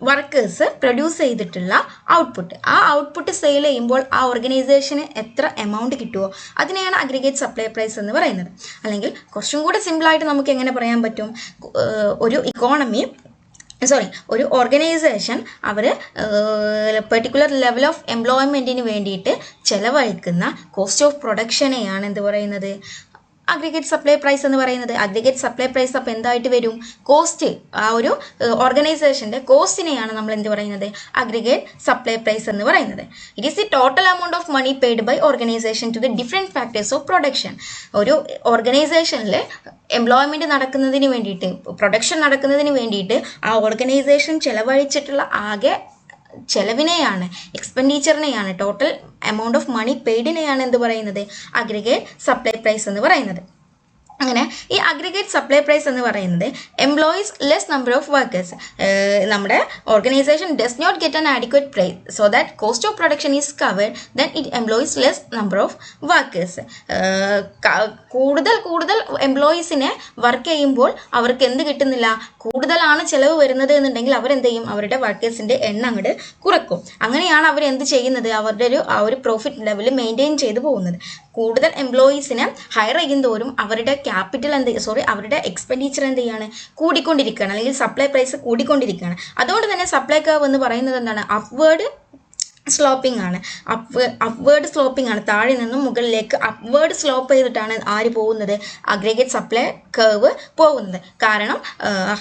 വർക്കേഴ്സ് പ്രൊഡ്യൂസ് ചെയ്തിട്ടുള്ള ഔട്ട്പുട്ട്, ആ ഔട്ട്പുട്ട് സെയിൽ ചെയ്യുമ്പോൾ ആ ഓർഗനൈസേഷന് എത്ര എമൗണ്ട് കിട്ടുമോ അതിനെയാണ് അഗ്രിഗേറ്റ് സപ്ലൈ പ്രൈസ് എന്ന് പറയുന്നത്. അല്ലെങ്കിൽ കുറച്ചും കൂടെ സിമ്പിളായിട്ട് നമുക്ക് എങ്ങനെ പറയാൻ പറ്റും, ഒരു ഓർഗനൈസേഷൻ അവർ പെർട്ടിക്കുലർ ലെവൽ ഓഫ് എംപ്ലോയ്മെൻറ്റിന് വേണ്ടിയിട്ട് ചിലവഴിക്കുന്ന കോസ്റ്റ് ഓഫ് പ്രൊഡക്ഷനെയാണ് എന്ത് പറയുന്നത്, അഗ്രിഗേറ്റ് സപ്ലൈ പ്രൈസ് എന്ന് പറയുന്നത്. അഗ്രിഗേറ്റ് സപ്ലൈ പ്രൈസ് അപ്പോൾ എന്തായിട്ട് വരും, കോസ്റ്റ്, ആ ഒരു ഓർഗനൈസേഷൻ്റെ കോസ്റ്റിനെയാണ് നമ്മൾ എന്ത് പറയുന്നത്, അഗ്രിഗേറ്റ് സപ്ലൈ പ്രൈസ് എന്ന് പറയുന്നത്. It is the total amount of money paid by organisation to the different factors of production. ഒരു ഓർഗനൈസേഷനിൽ എംപ്ലോയ്മെൻറ്റ് നടക്കുന്നതിന് വേണ്ടിയിട്ട്, പ്രൊഡക്ഷൻ നടക്കുന്നതിന് വേണ്ടിയിട്ട് ആ ഓർഗനൈസേഷൻ ചിലവഴിച്ചിട്ടുള്ള ആകെ ചെലവിനെയാണ്, എക്സ്പെൻഡിച്ചറിനെയാണ്, ടോട്ടൽ എമൗണ്ട് ഓഫ് മണി പെയ്ഡിനെയാണ് എന്ത് പറയുന്നത്, അഗ്രിഗേറ്റ് സപ്ലൈ പ്രൈസ് എന്ന് പറയുന്നത്. അങ്ങനെ ഈ അഗ്രിഗേറ്റ് സപ്ലൈ പ്രൈസ് എന്ന് പറയുന്നത് employees less number of workers, നമ്മുടെ organisation does not get an adequate price so that cost of production is covered then it employees less number of workers. കൂടുതൽ എംപ്ലോയീസിനെ work ചെയ്യുമ്പോൾ അവർക്ക് എന്ത് കിട്ടുന്നില്ല, കൂടുതലാണ് ചിലവ് വരുന്നത് എന്നുണ്ടെങ്കിൽ അവരെന്ത് ചെയ്യും, അവരുടെ വർക്കേഴ്സിൻ്റെ എണ്ണം അങ്ങോട്ട് കുറക്കും. അങ്ങനെയാണ് അവർ എന്ത് ചെയ്യുന്നത്, അവരുടെ ആ ഒരു പ്രോഫിറ്റ് ലെവൽ മെയിൻറ്റെയിൻ ചെയ്ത് പോകുന്നത്. കൂടുതൽ എംപ്ലോയീസിനെ ഹയർ ചെയ്യുന്തോറും അവരുടെ ക്യാപിറ്റൽ അവരുടെ എക്സ്പെൻഡിച്ചർ എന്ത് ചെയ്യാണ്, കൂടിക്കൊണ്ടിരിക്കുകയാണ്, അല്ലെങ്കിൽ സപ്ലൈ പ്രൈസ് കൂടിക്കൊണ്ടിരിക്കുകയാണ്. അതുകൊണ്ട് തന്നെ സപ്ലൈ കർവ് എന്ന് പറയുന്നത് എന്താണ്, അപ്വേർഡ് സ്ലോപ്പിംഗ് ആണ്. അപ്വേർഡ് സ്ലോപ്പിംഗ് ആണ്, താഴെ നിന്നും മുകളിലേക്ക് അപ്വേർഡ് സ്ലോപ്പ് ചെയ്തിട്ടാണ് ആര് പോകുന്നത്, അഗ്രിഗേറ്റ് സപ്ലൈ കർവ് പോകുന്നത്. കാരണം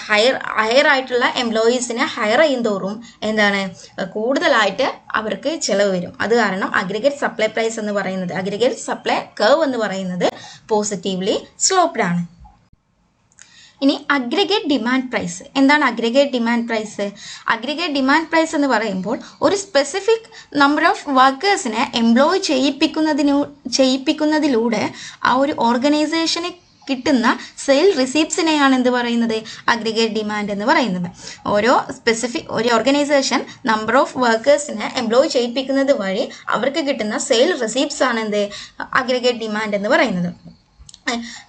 ഹയർ ആയിട്ടുള്ള എംപ്ലോയീസിനെ ഹയർ ചെയ്യുന്തോറും എന്താണ്, കൂടുതലായിട്ട് അവർക്ക് ചിലവ് വരും. അത് കാരണം അഗ്രിഗേറ്റ് സപ്ലൈ പ്രൈസ് എന്ന് പറയുന്നത്, അഗ്രിഗേറ്റ് സപ്ലൈ കർവ് എന്ന് പറയുന്നത് പോസിറ്റീവ്ലി സ്ലോപ്ഡ് ആണ്. ഇനി അഗ്രിഗേറ്റ് ഡിമാൻഡ് പ്രൈസ്. എന്താണ് aggregate demand price? Aggregate demand price എന്ന് പറയുമ്പോൾ ഒരു സ്പെസിഫിക് നമ്പർ ഓഫ് വർക്കേഴ്സിനെ എംപ്ലോയ് ചെയ്യിപ്പിക്കുന്നതിലൂടെ ആ ഒരു ഓർഗനൈസേഷന് കിട്ടുന്ന സെയിൽ റിസീപ്റ്റ്സിനെയാണ് എന്ത് പറയുന്നത്, അഗ്രിഗേറ്റ് ഡിമാൻഡ് എന്ന് പറയുന്നത്. ഒരു ഓർഗനൈസേഷൻ നമ്പർ ഓഫ് വർക്കേഴ്സിനെ എംപ്ലോയ് ചെയ്യിപ്പിക്കുന്നത് വഴി അവർക്ക് കിട്ടുന്ന സെയിൽ റിസീപ്റ്റ്സ് ആണ് എന്ത്, അഗ്രിഗേറ്റ് ഡിമാൻഡ് എന്ന് പറയുന്നത്.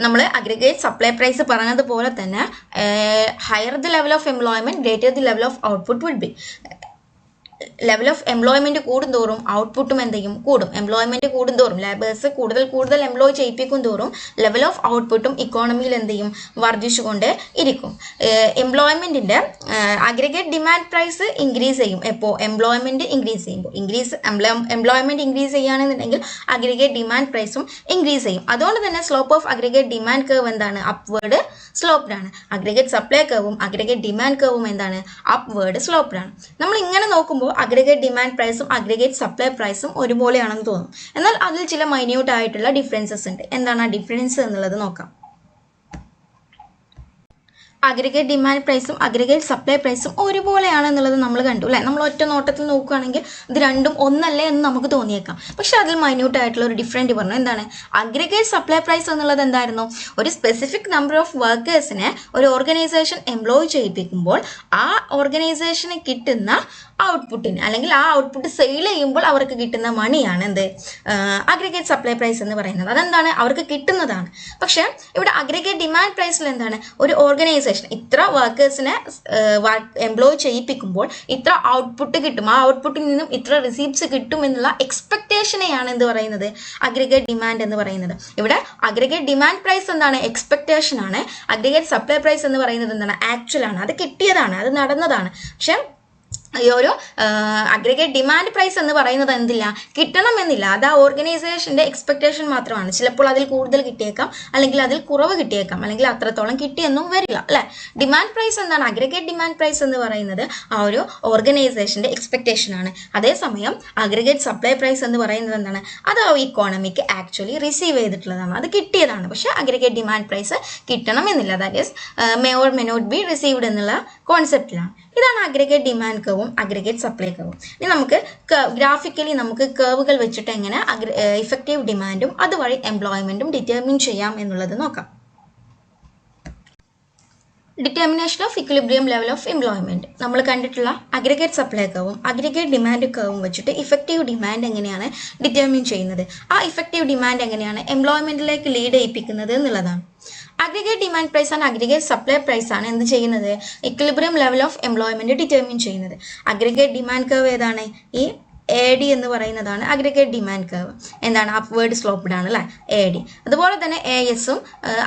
നമ്മൾ അഗ്രിഗേറ്റ് സപ്ലൈ പ്രൈസ് പറഞ്ഞതുപോലെ തന്നെ higher the level of employment greater the level of output would be. Level of employment കൂടുന്തോറും ഔട്ട്പുട്ടും എന്തെങ്കിലും കൂടും. എംപ്ലോയ്മെൻറ്റ് കൂടുന്തോറും, ലേബേഴ്സ് കൂടുതൽ എംപ്ലോയ് ചെയ്യിപ്പിക്കും തോറും ലെവൽ ഓഫ് ഔട്ട്പുട്ടും ഇക്കോണമിയിൽ എന്ത് ചെയ്യും, വർദ്ധിച്ചുകൊണ്ട് ഇരിക്കും. എംപ്ലോയ്മെൻറ്റിൻ്റെ അഗ്രിഗേറ്റ് ഡിമാൻഡ് പ്രൈസ് ഇൻക്രീസ് ചെയ്യും എപ്പോൾ, എംപ്ലോയ്മെൻറ്റ് ഇൻക്രീസ് ചെയ്യുമ്പോൾ. എംപ്ലോയ്മെൻറ്റ് ഇൻക്രീസ് ചെയ്യുകയാണെന്നുണ്ടെങ്കിൽ അഗ്രിഗേറ്റ് ഡിമാൻഡ് പ്രൈസും ഇൻക്രീസ് ചെയ്യും. അതുകൊണ്ട് തന്നെ slope of aggregate demand curve എന്താണ്, അപ്വേർഡ് സ്ലോപ്ഡ് ആണ്. അഗ്രിഗേറ്റ് സപ്ലൈ കർവും അഗ്രിഗേറ്റ് ഡിമാൻഡ് കർവും എന്താണ്, അപ്വേർഡ് സ്ലോപ്ഡ് ആണ്. നമ്മൾ ഇങ്ങനെ നോക്കുമ്പോൾ അഗ്രിഗേറ്റ് ഡിമാൻഡ് പ്രൈസും അഗ്രിഗേറ്റ് സപ്ലൈ പ്രൈസും ഒരുപോലെയാണെന്ന് തോന്നും. എന്നാൽ അതിൽ ചില മൈന്യൂട്ട് ആയിട്ടുള്ള ഡിഫറൻസസ് ഉണ്ട്. എന്താണ് ആ ഡിഫറൻസ് എന്നുള്ളത് നോക്കാം. അഗ്രിഗേറ്റ് ഡിമാൻഡ് പ്രൈസും അഗ്രിഗേറ്റ് സപ്ലൈ പ്രൈസും ഒരുപോലെയാണെന്നുള്ളത് നമ്മൾ കണ്ടു അല്ലേ. നമ്മൾ ഒറ്റ നോട്ടത്തിൽ നോക്കുകയാണെങ്കിൽ ഇത് രണ്ടും ഒന്നല്ലേ എന്ന് നമുക്ക് തോന്നിയേക്കാം. പക്ഷെ അതിൽ മൈന്യൂട്ട് ആയിട്ടുള്ള ഒരു ഡിഫറൻറ്റ് പറഞ്ഞു. എന്താണ് അഗ്രിഗേറ്റ് സപ്ലൈ പ്രൈസ് എന്നുള്ളത്? എന്തായിരുന്നു, ഒരു സ്പെസിഫിക് നമ്പർ ഓഫ് വർക്കേഴ്സിനെ ഒരു ഓർഗനൈസേഷൻ എംപ്ലോയ് ചെയ്യിപ്പിക്കുമ്പോൾ ആ ഓർഗനൈസേഷന് കിട്ടുന്ന ഔട്ട്പുട്ടിന്, അല്ലെങ്കിൽ ആ ഔട്ട്പുട്ട് സെയിൽ ചെയ്യുമ്പോൾ അവർക്ക് കിട്ടുന്ന മണിയാണ് എന്ത്, അഗ്രിഗേറ്റ് സപ്ലൈ പ്രൈസ് എന്ന് പറയുന്നത്. അതെന്താണ്, അവർക്ക് കിട്ടുന്നതാണ്. പക്ഷെ ഇവിടെ അഗ്രിഗേറ്റ് ഡിമാൻഡ് പ്രൈസിൽ എന്താണ്, ഒരു ഓർഗനൈസേഷൻ യൂട്ടിലൈസേഷൻ, ഇത്ര വർക്കേഴ്സിനെ എംപ്ലോയ് ചെയ്യിപ്പിക്കുമ്പോൾ ഇത്ര ഔട്ട്പുട്ട് കിട്ടും, ആ ഔട്ട്പുട്ടിൽ നിന്നും ഇത്ര റിസീപ്റ്റ്സ് കിട്ടും എന്നുള്ള എക്സ്പെക്ടേഷനെയാണ് എന്ത് പറയുന്നത്, അഗ്രിഗേറ്റ് ഡിമാൻഡ് എന്ന് പറയുന്നത്. ഇവിടെ അഗ്രിഗേറ്റ് ഡിമാൻഡ് പ്രൈസ് എന്താണ്, എക്സ്പെക്ടേഷൻ ആണ്. അഗ്രിഗേറ്റ് സപ്ലൈ പ്രൈസ് എന്ന് പറയുന്നത് എന്താണ്, ആക്ച്വൽ ആണ്, അത് കിട്ടിയതാണ്, അത് നടന്നതാണ്. പക്ഷെ ഈ ഒരു അഗ്രിഗേറ്റ് ഡിമാൻഡ് പ്രൈസ് എന്ന് പറയുന്നത് എന്തില്ല, കിട്ടണമെന്നില്ല, അത് ആ ഓർഗനൈസേഷന്റെ എക്സ്പെക്ടേഷൻ മാത്രമാണ്. ചിലപ്പോൾ അതിൽ കൂടുതൽ കിട്ടിയേക്കാം, അല്ലെങ്കിൽ അതിൽ കുറവ് കിട്ടിയേക്കാം, അല്ലെങ്കിൽ അത്രത്തോളം കിട്ടിയെന്നും വരില്ല അല്ലെ. ഡിമാൻഡ് പ്രൈസ് എന്താണ്, അഗ്രിഗേറ്റ് ഡിമാൻഡ് പ്രൈസ് എന്ന് പറയുന്നത് ആ ഒരു ഓർഗനൈസേഷന്റെ എക്സ്പെക്ടേഷൻ ആണ്. അതേസമയം അഗ്രിഗേറ്റ് സപ്ലൈ പ്രൈസ് എന്ന് പറയുന്നത് എന്താണ്, അത് ആ ഇക്കോണമിക്ക് ആക്ച്വലി റിസീവ് ചെയ്തിട്ടുള്ളതാണ്, അത് കിട്ടിയതാണ്. പക്ഷെ അഗ്രിഗേറ്റ് ഡിമാൻഡ് പ്രൈസ് കിട്ടണമെന്നില്ല, that is may or may not be received എന്നുള്ള കോൺസെപ്റ്റിലാണ്. ഇതാണ് അഗ്രിഗേറ്റ് ഡിമാൻഡ് കർവും അഗ്രിഗേറ്റ് സപ്ലൈ കർവും. ഇനി നമുക്ക് ഗ്രാഫിക്കലി നമുക്ക് കർവുകൾ വെച്ചിട്ട് എങ്ങനെ ഇഫക്റ്റീവ് ഡിമാൻഡും അതുവഴി എംപ്ലോയ്മെന്റും ഡിറ്റർമിൻ ചെയ്യാം എന്നുള്ളത് നോക്കാം. Determination of equilibrium level of employment. നമ്മൾ കണ്ടിട്ടുള്ള അഗ്രിഗേറ്റ് സപ്ലൈ കർവും അഗ്രിഗേറ്റ് ഡിമാൻഡ് കർവും വെച്ചിട്ട് ഇഫക്റ്റീവ് ഡിമാൻഡ് എങ്ങനെയാണ് ഡിറ്റർമിൻ ചെയ്യുന്നത്, ആ ഇഫക്റ്റീവ് ഡിമാൻഡ് എങ്ങനെയാണ് എംപ്ലോയ്മെന്റിലേക്ക് ലീഡ് ചെയ്യിപ്പിക്കുന്നത് എന്നുള്ളതാണ്. Aggregate demand price and aggregate supply price ആണ് എന്ത് ചെയ്യുന്നത്, equilibrium level of employment determine ചെയ്യുന്നത്. അഗ്രിഗേറ്റ് ഡിമാൻഡ് കർവ് ഏതാണ്, ഈ AD എന്ന് പറയുന്നതാണ് അഗ്രിഗേറ്റ് ഡിമാൻഡ് കർവ്. എന്താണ്, അപ്വേർഡ് സ്ലോപ്പ്ഡ് ആണ് അല്ലെ AD. അതുപോലെ തന്നെ ASഉം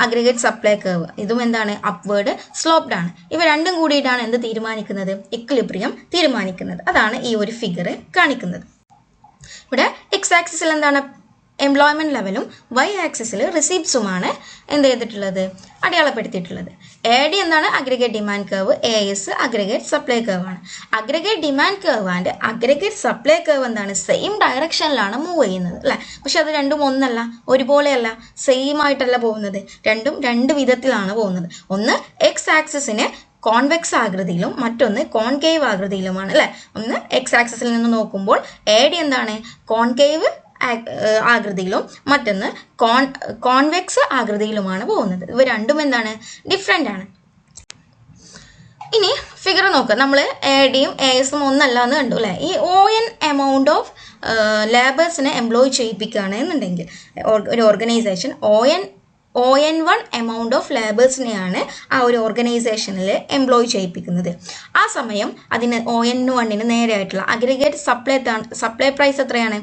അഗ്രിഗേറ്റ് സപ്ലൈ കർവ്, ഇതും എന്താണ്, അപ്വേർഡ് സ്ലോപ്പ്ഡ് ആണ്. ഇവ രണ്ടും കൂടിയിട്ടാണ് എന്ത് തീരുമാനിക്കുന്നത്, ഇക്വിലിബ്രിയം തീരുമാനിക്കുന്നത്. അതാണ് ഈ ഒരു ഫിഗർ കാണിക്കുന്നത്. ഇവിടെ എക്സ് ആക്സിസിൽ എന്താണ് എംപ്ലോയ്മെന്റ് ലെവലും വൈ ആക്സിസിൽ റിസീപ്റ്റ്സുമാണ് എന്ത് ചെയ്തിട്ടുള്ളത്, അടയാളപ്പെടുത്തിയിട്ടുള്ളത്. AD എന്താണ്, aggregate demand curve, AS aggregate supply curve ആണ്. Aggregate demand curve and aggregate supply curve എന്താണ്, സെയിം ഡയറക്ഷനിലാണ് മൂവ് ചെയ്യുന്നത് അല്ലെ. പക്ഷെ അത് രണ്ടും ഒന്നല്ല, ഒരുപോലെയല്ല, സെയിം ആയിട്ടല്ല പോകുന്നത്, രണ്ടും രണ്ട് വിധത്തിലാണ് പോകുന്നത്. ഒന്ന് എക്സ് ആക്സിസിന് കോൺവെക്സ് ആകൃതിയിലും മറ്റൊന്ന് കോൺകേവ് ആകൃതിയിലുമാണ് അല്ലെ. ഒന്ന് എക്സ് ആക്സിസിൽ നിന്ന് നോക്കുമ്പോൾ AD എന്താണ്, കോൺകേവ് ആകൃതിയിലും മറ്റൊന്ന് കോൺവെക്സ് ആകൃതിയിലുമാണ് പോകുന്നത്. ഇവ രണ്ടും എന്താണ്, ഡിഫറെന്റ് ആണ്. ഇനി ഫിഗർ നോക്കുക, നമ്മൾ ADയും ASഉം ഒന്നല്ല എന്ന് കണ്ടു അല്ലെ. ഈ ON എമൗണ്ട് ഓഫ് ലേബേഴ്സിനെ എംപ്ലോയ് ചെയ്യിപ്പിക്കുകയാണ് എന്നുണ്ടെങ്കിൽ ഒരു ഓർഗനൈസേഷൻ ON1 എമൗണ്ട് ഓഫ് ലേബേഴ്സിനെയാണ് ആ ഒരു ഓർഗനൈസേഷനിൽ എംപ്ലോയ് ചെയ്യിപ്പിക്കുന്നത്. ആ സമയം അതിന് ON1ന് നേരെയായിട്ടുള്ള അഗ്രിഗേറ്റ് സപ്ലൈ പ്രൈസ് എത്രയാണ്,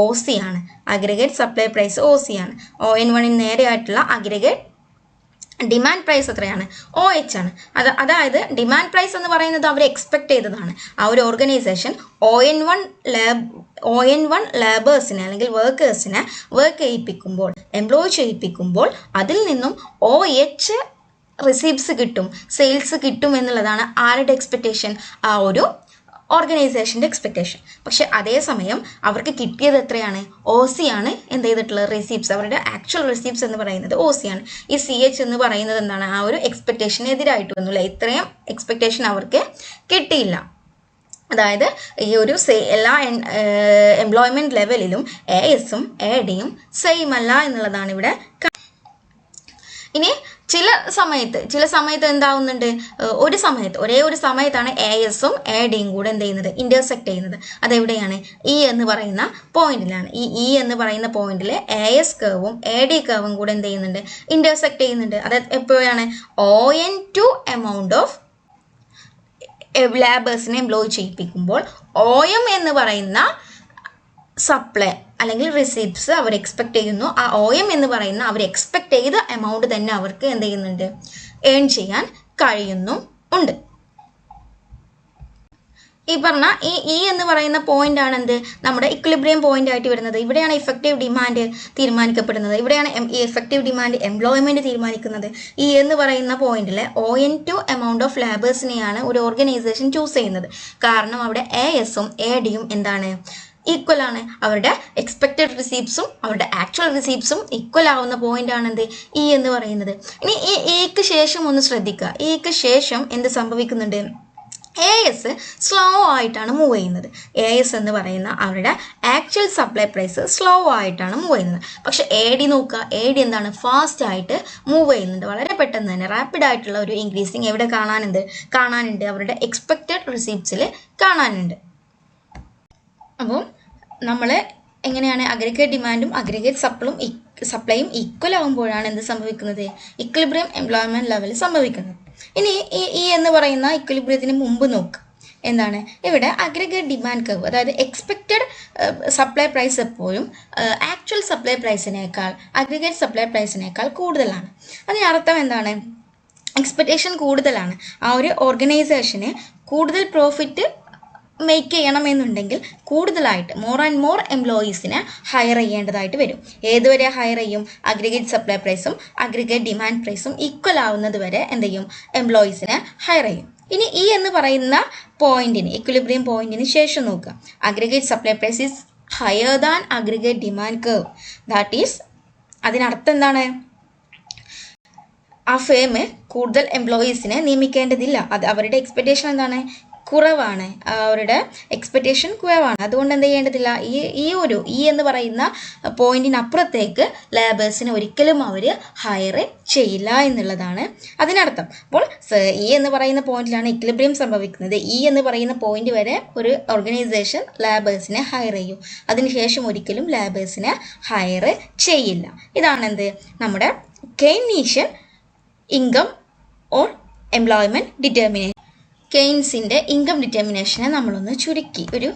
OC ആണ്. അഗ്രിഗേറ്റ് സപ്ലൈ പ്രൈസ് OC ആണ്. ON1ന് നേരെയായിട്ടുള്ള അഗ്രിഗേറ്റ് ഡിമാൻഡ് പ്രൈസ് എത്രയാണ്, OH ആണ്. അതായത് ഡിമാൻഡ് പ്രൈസ് എന്ന് പറയുന്നത് അവർ എക്സ്പെക്ട് ചെയ്തതാണ്. ആ ഒരു ഓർഗനൈസേഷൻ ON1 ലേബേഴ്സിനെ അല്ലെങ്കിൽ വർക്കേഴ്സിനെ വർക്ക് ചെയ്യിപ്പിക്കുമ്പോൾ, എംപ്ലോയ് ചെയ്യിപ്പിക്കുമ്പോൾ അതിൽ നിന്നും OH റിസീപ്റ്റ്സ് കിട്ടും, സെയിൽസ് കിട്ടും എന്നുള്ളതാണ് ആരുടെ എക്സ്പെക്ടേഷൻ, ആ ഒരു ഓർഗനൈസേഷൻ്റെ എക്സ്പെക്ടേഷൻ. പക്ഷെ അതേസമയം അവർക്ക് കിട്ടിയത് എത്രയാണ്, OC ആണ് എന്ത് ചെയ്തിട്ടുള്ളത്, റിസീപ്റ്റ്സ്. അവരുടെ ആക്ച്വൽ റിസീപ്റ്റ്സ് എന്ന് പറയുന്നത് OC ആണ്. ഈ CH എന്ന് പറയുന്നത് എന്താണ്, ആ ഒരു എക്സ്പെക്ടേഷന് എതിരായിട്ട് വന്നില്ല, ഇത്രയും എക്സ്പെക്ടേഷൻ അവർക്ക് കിട്ടിയില്ല. അതായത് ഈ ഒരു എല്ലാ എംപ്ലോയ്മെന്റ് ലെവലിലും ASഉം ADയും സെയിം അല്ല എന്നുള്ളതാണ് ഇവിടെ. ഇനി ചില സമയത്ത് എന്താവുന്നുണ്ട്, ഒരേ ഒരു സമയത്താണ് ASഉം ADയും കൂടെ എന്ത് ചെയ്യുന്നത്, ഇന്റർസെക്ട് ചെയ്യുന്നത്. അതെവിടെയാണ്, E എന്ന് പറയുന്ന പോയിന്റിലാണ്. ഈ E എന്ന് പറയുന്ന പോയിന്റിൽ AS കർവും AD കർവും കൂടെ എന്ത് ചെയ്യുന്നുണ്ട്, ഇന്റർസെക്ട് ചെയ്യുന്നുണ്ട്. അത് എപ്പോഴാണ്, ON2 എമൗണ്ട് ഓഫ് ലേബേഴ്സിനെ എംപ്ലോയ് ചെയ്യിപ്പിക്കുമ്പോൾ OM എന്ന് പറയുന്ന സപ്ലൈ അല്ലെങ്കിൽ റിസീപ്റ്റ്സ് അവർ എക്സ്പെക്ട് ചെയ്യുന്നു. ആ OM എന്ന് പറയുന്ന അവർ എക്സ്പെക്ട് ചെയ്ത എമൗണ്ട് തന്നെ അവർക്ക് എന്ത് ചെയ്യുന്നുണ്ട്, ഏൺ ചെയ്യാൻ കഴിയുന്നും ഉണ്ട്. ഈ പറഞ്ഞ ഈ എന്ന് പറയുന്ന പോയിന്റ് ആണ് എന്ത്, നമ്മുടെ ഇക്വിലിബ്രിയം പോയിന്റ് ആയിട്ട് വരുന്നത്. ഇവിടെയാണ് ഇഫക്റ്റീവ് ഡിമാൻഡ് തീരുമാനിക്കപ്പെടുന്നത്. ഇവിടെയാണ് ഈ എഫക്റ്റീവ് ഡിമാൻഡ് എംപ്ലോയ്മെന്റ് തീരുമാനിക്കുന്നത്. ഈ എന്ന് പറയുന്ന പോയിന്റിൽ ON2 എമൗണ്ട് ഓഫ് ലേബേഴ്സിനെയാണ് ഒരു ഓർഗനൈസേഷൻ ചൂസ് ചെയ്യുന്നത്. കാരണം അവിടെ ASഉം ADയും എന്താണ്, ഈക്വൽ ആണ്. അവരുടെ എക്സ്പെക്റ്റഡ് റിസീപ്റ്റ്സും അവരുടെ ആക്ച്വൽ റിസീപ്റ്റ്സും ഈക്വൽ ആവുന്ന പോയിന്റ് ആണ് എന്ത്, E എന്ന് പറയുന്നത്. ഇനി ഈ Eക്ക് ശേഷം ഒന്ന് ശ്രദ്ധിക്കുക. Eക്ക് ശേഷം എന്ത് സംഭവിക്കുന്നുണ്ട്, AS സ്ലോ ആയിട്ടാണ് മൂവ് ചെയ്യുന്നത്. AS എന്ന് പറയുന്ന അവരുടെ ആക്ച്വൽ സപ്ലൈ പ്രൈസ് സ്ലോ ആയിട്ടാണ് മൂവ് ചെയ്യുന്നത്. പക്ഷെ AD നോക്കുക, AD എന്താണ്, ഫാസ്റ്റ് ആയിട്ട് മൂവ് ചെയ്യുന്നുണ്ട്. വളരെ പെട്ടെന്ന് തന്നെ റാപ്പിഡ് ആയിട്ടുള്ള ഒരു ഇൻക്രീസിങ് എവിടെ കാണാനുണ്ട്, അവരുടെ എക്സ്പെക്റ്റഡ് റിസീപ്റ്റ്സിൽ കാണാനുണ്ട്. അപ്പോൾ നമ്മൾ എങ്ങനെയാണ് അഗ്രിഗേറ്റ് ഡിമാൻഡും അഗ്രിഗേറ്റ് സപ്ലൈയും ഈക്വൽ ആകുമ്പോഴാണ് എന്ത് സംഭവിക്കുന്നത്, ഇക്വിലിബ്രിയം എംപ്ലോയ്മെന്റ് ലെവൽ സംഭവിക്കുന്നത്. ഇനി ഈ എന്ന് പറയുന്ന ഇക്വിലിബ്രിയത്തിന് മുമ്പ് നോക്കുക. എന്താണ് ഇവിടെ അഗ്രിഗേറ്റ് ഡിമാൻഡ് കർവ്, അതായത് എക്സ്പെക്റ്റഡ് സപ്ലൈ പ്രൈസ് എപ്പോഴും ആക്ച്വൽ സപ്ലൈ പ്രൈസിനേക്കാൾ അഗ്രിഗേറ്റ് സപ്ലൈ പ്രൈസിനേക്കാൾ കൂടുതലാണ്. അതിനർത്ഥം എന്താണ്? എക്സ്പെക്റ്റേഷൻ കൂടുതലാണ്. ആ ഒരു ഓർഗനൈസേഷന് കൂടുതൽ പ്രോഫിറ്റ് മേക്ക് ചെയ്യണമെന്നുണ്ടെങ്കിൽ കൂടുതലായിട്ട് മോർ ആൻഡ് മോർ എംപ്ലോയീസിനെ ഹയർ ചെയ്യേണ്ടതായിട്ട് വരും. ഏതുവരെ ഹയർ ചെയ്യും? അഗ്രിഗേറ്റ് സപ്ലൈ പ്രൈസും അഗ്രിഗേറ്റ് ഡിമാൻഡ് പ്രൈസും ഈക്വൽ ആവുന്നത് വരെ എന്ത് ചെയ്യും? എംപ്ലോയീസിനെ ഹയർ ചെയ്യും. ഇനി ഈ എന്ന് പറയുന്ന പോയിന്റിന്, ഇക്വിലിബ്രിയം പോയിന്റിന് ശേഷം നോക്കുക. Aggregate supply price is higher than aggregate demand curve. That is, അതിനർത്ഥം എന്താണ്? ആ ഫേം കൂടുതൽ എംപ്ലോയീസിനെ നിയമിക്കേണ്ടതില്ല. അത് അവരുടെ എക്സ്പെക്റ്റേഷൻ എന്താണ്? കുറവാണ്. അവരുടെ എക്സ്പെക്റ്റേഷൻ കുറവാണ്. അതുകൊണ്ട് എന്ത് ചെയ്യേണ്ടതില്ല? ഈ എന്ന് പറയുന്ന പോയിന്റിനപ്പുറത്തേക്ക് ലേബേഴ്സിനെ ഒരിക്കലും അവർ ഹയർ ചെയ്യില്ല എന്നുള്ളതാണ് അതിനർത്ഥം. അപ്പോൾ ഈ എന്ന് പറയുന്ന പോയിന്റിലാണ് ഇക്വിലിബ്രിയം സംഭവിക്കുന്നത്. ഈ എന്ന് പറയുന്ന പോയിന്റ് വരെ ഒരു ഓർഗനൈസേഷൻ ലേബേഴ്സിനെ ഹയർ ചെയ്യും. അതിനുശേഷം ഒരിക്കലും ലേബേഴ്സിനെ ഹയർ ചെയ്യില്ല. ഇതാണ് എന്ത്? നമ്മുടെ Keynesian income or employment determination. കെയ്ൻസിൻ്റെ ഇൻകം ഡിറ്റർമിനേഷനെ നമ്മളൊന്ന് ചുരുക്കി ഒരു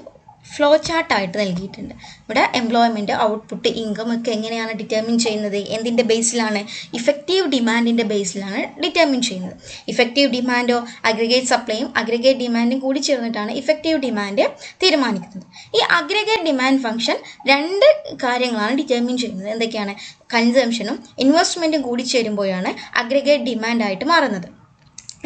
ഫ്ലോ ചാർട്ടായിട്ട് നൽകിയിട്ടുണ്ട്. ഇവിടെ എംപ്ലോയ്മെൻറ്റ്, ഔട്ട്പുട്ട്, ഇൻകം ഒക്കെ എങ്ങനെയാണ് ഡിറ്റർമിൻ ചെയ്യുന്നത്? എന്തിൻ്റെ ബേസിലാണ്? ഇഫക്റ്റീവ് ഡിമാൻഡിൻ്റെ ബേസിലാണ് ഡിറ്റർമിൻ ചെയ്യുന്നത്. ഇഫക്റ്റീവ് ഡിമാൻഡോ അഗ്രിഗേറ്റ് സപ്ലൈയും അഗ്രിഗേറ്റ് ഡിമാൻഡും കൂടി ചേർന്നിട്ടാണ് ഇഫക്റ്റീവ് ഡിമാൻഡ് തീരുമാനിക്കുന്നത്. ഈ അഗ്രിഗേറ്റ് ഡിമാൻഡ് ഫംഗ്ഷൻ രണ്ട് കാര്യങ്ങളാണ് ഡിറ്റർമിൻ ചെയ്യുന്നത്. എന്തൊക്കെയാണ്? കൺസംഷനും ഇൻവെസ്റ്റ്മെൻറ്റും കൂടി ചേരുമ്പോഴാണ് അഗ്രിഗേറ്റ് ഡിമാൻഡായിട്ട് മാറുന്നത്.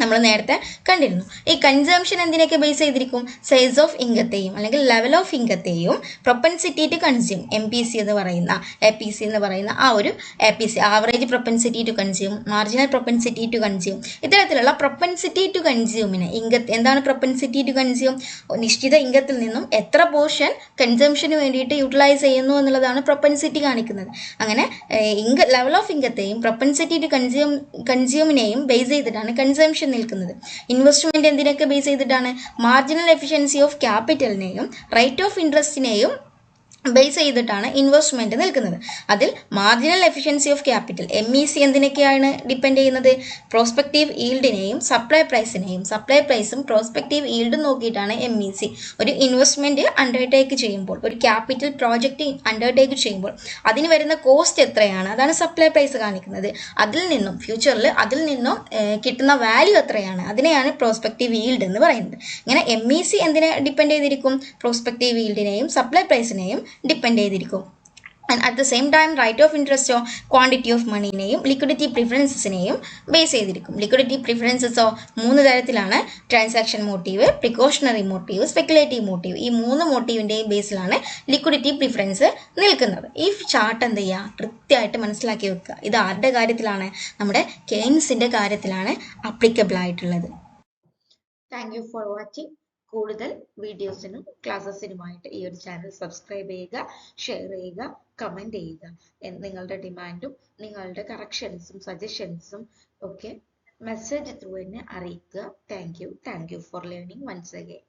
നമ്മൾ നേരത്തെ കണ്ടിരുന്നു. ഈ കൺസംഷൻ എന്തിനൊക്കെ ബേസ് ചെയ്തിരിക്കും? സൈസ് ഓഫ് ഇൻകത്തെയും അല്ലെങ്കിൽ ലെവൽ ഓഫ് ഇൻകത്തെയും പ്രൊപ്പൻസിറ്റി ടു കൺസ്യൂം, MPC എന്ന് പറയുന്ന, APC എന്ന് പറയുന്ന ആ ഒരു APC, average propensity to consume, marginal propensity to consume, ഇത്തരത്തിലുള്ള പ്രൊപ്പൻസിറ്റി ടു കൺസ്യൂമിന് എന്താണ് പ്രൊപ്പൻസിറ്റി ടു കൺസ്യൂം? നിശ്ചിത ഇൻകത്തിൽ നിന്നും എത്ര പോർഷൻ കൺസംഷന് വേണ്ടിയിട്ട് യൂട്ടിലൈസ് ചെയ്യുന്നു എന്നുള്ളതാണ് പ്രൊപ്പൻസിറ്റി കാണിക്കുന്നത്. അങ്ങനെ ലെവൽ ഓഫ് ഇൻകത്തെയും പ്രൊപ്പൻസിറ്റി ടു കൺസ്യൂമിനെയും ബേസ് ചെയ്തിട്ടാണ് കൺസംഷൻ നിൽക്കുന്നത്. ഇൻവെസ്റ്റ്മെന്റ് എന്തിനൊക്കെ ബേസ് ചെയ്തിട്ടാണ്? മാർജിനൽ എഫിഷ്യൻസി ഓഫ് ക്യാപിറ്റലിനെയും റേറ്റ് ഓഫ് ഇൻട്രസ്റ്റിനെയും ബേസ് ചെയ്തിട്ടാണ് ഇൻവെസ്റ്റ്മെന്റ് നിൽക്കുന്നത്. അതിൽ marginal efficiency of capital, MEC, എന്തിനൊക്കെയാണ് ഡിപ്പെൻഡ് ചെയ്യുന്നത്? പ്രോസ്പെക്റ്റീവ് ഈൽഡിനെയും സപ്ലൈ പ്രൈസും പ്രോസ്പെക്റ്റീവ് ഈൽഡും നോക്കിയിട്ടാണ് MEC ഒരു ഇൻവെസ്റ്റ്മെന്റ് അണ്ടർടേക്ക് ചെയ്യുമ്പോൾ, ഒരു ക്യാപിറ്റൽ പ്രോജക്റ്റ് അണ്ടർടേക്ക് ചെയ്യുമ്പോൾ അതിന് വരുന്ന കോസ്റ്റ് എത്രയാണ്, അതാണ് സപ്ലൈ പ്രൈസ് കാണിക്കുന്നത്. അതിൽ നിന്നും ഫ്യൂച്ചറിൽ കിട്ടുന്ന വാല്യൂ എത്രയാണ്, അതിനെയാണ് പ്രോസ്പെക്റ്റീവ് ഈൽഡ് എന്ന് പറയുന്നത്. ഇങ്ങനെ MEC എന്തിനെ ഡിപ്പെൻഡ് ചെയ്തിരിക്കും? പ്രോസ്പെക്റ്റീവ് ഈൽഡിനെയും സപ്ലൈ പ്രൈസിനെയും ഡിപ്പെൻഡ് ചെയ്തിരിക്കും. And at the same time rate of ഇൻട്രസ്റ്റോ ക്വാണ്ടിറ്റി ഓഫ് മണീനെയും ലിക്വിഡിറ്റി പ്രിഫറൻസസിനെയും ബേസ് ചെയ്തിരിക്കും. ലിക്വിഡിറ്റി പ്രിഫറൻസസോ 3 തരത്തിലാണ്: transaction motive, precautionary motive, speculative motive. ഈ 3 മോട്ടീവിൻ്റെയും ബേസിലാണ് ലിക്വിഡിറ്റി പ്രിഫറൻസ് നിൽക്കുന്നത്. ഈ ചാർട്ട് എന്ത് ചെയ്യുക? കൃത്യമായിട്ട് മനസ്സിലാക്കി വെക്കുക. ഇത് ആരുടെ കാര്യത്തിലാണ്? നമ്മുടെ കെയ്ൻസിൻ്റെ കാര്യത്തിലാണ് അപ്ലിക്കബിൾ ആയിട്ടുള്ളത്. Thank you for watching. കൂടുതൽ വീഡിയോസിനും ക്ലാസ്സസിനുമായിട്ട് ഈ ഒരു ചാനൽ സബ്സ്ക്രൈബ് ചെയ്യുക, ഷെയർ ചെയ്യുക, കമൻറ്റ് ചെയ്യുക. നിങ്ങളുടെ ഡിമാൻഡും നിങ്ങളുടെ കറക്ഷൻസും സജഷൻസും ഒക്കെ മെസ്സേജ് ത്രൂ എന്നെ അറിയിക്കുക. Thank you for learning once again.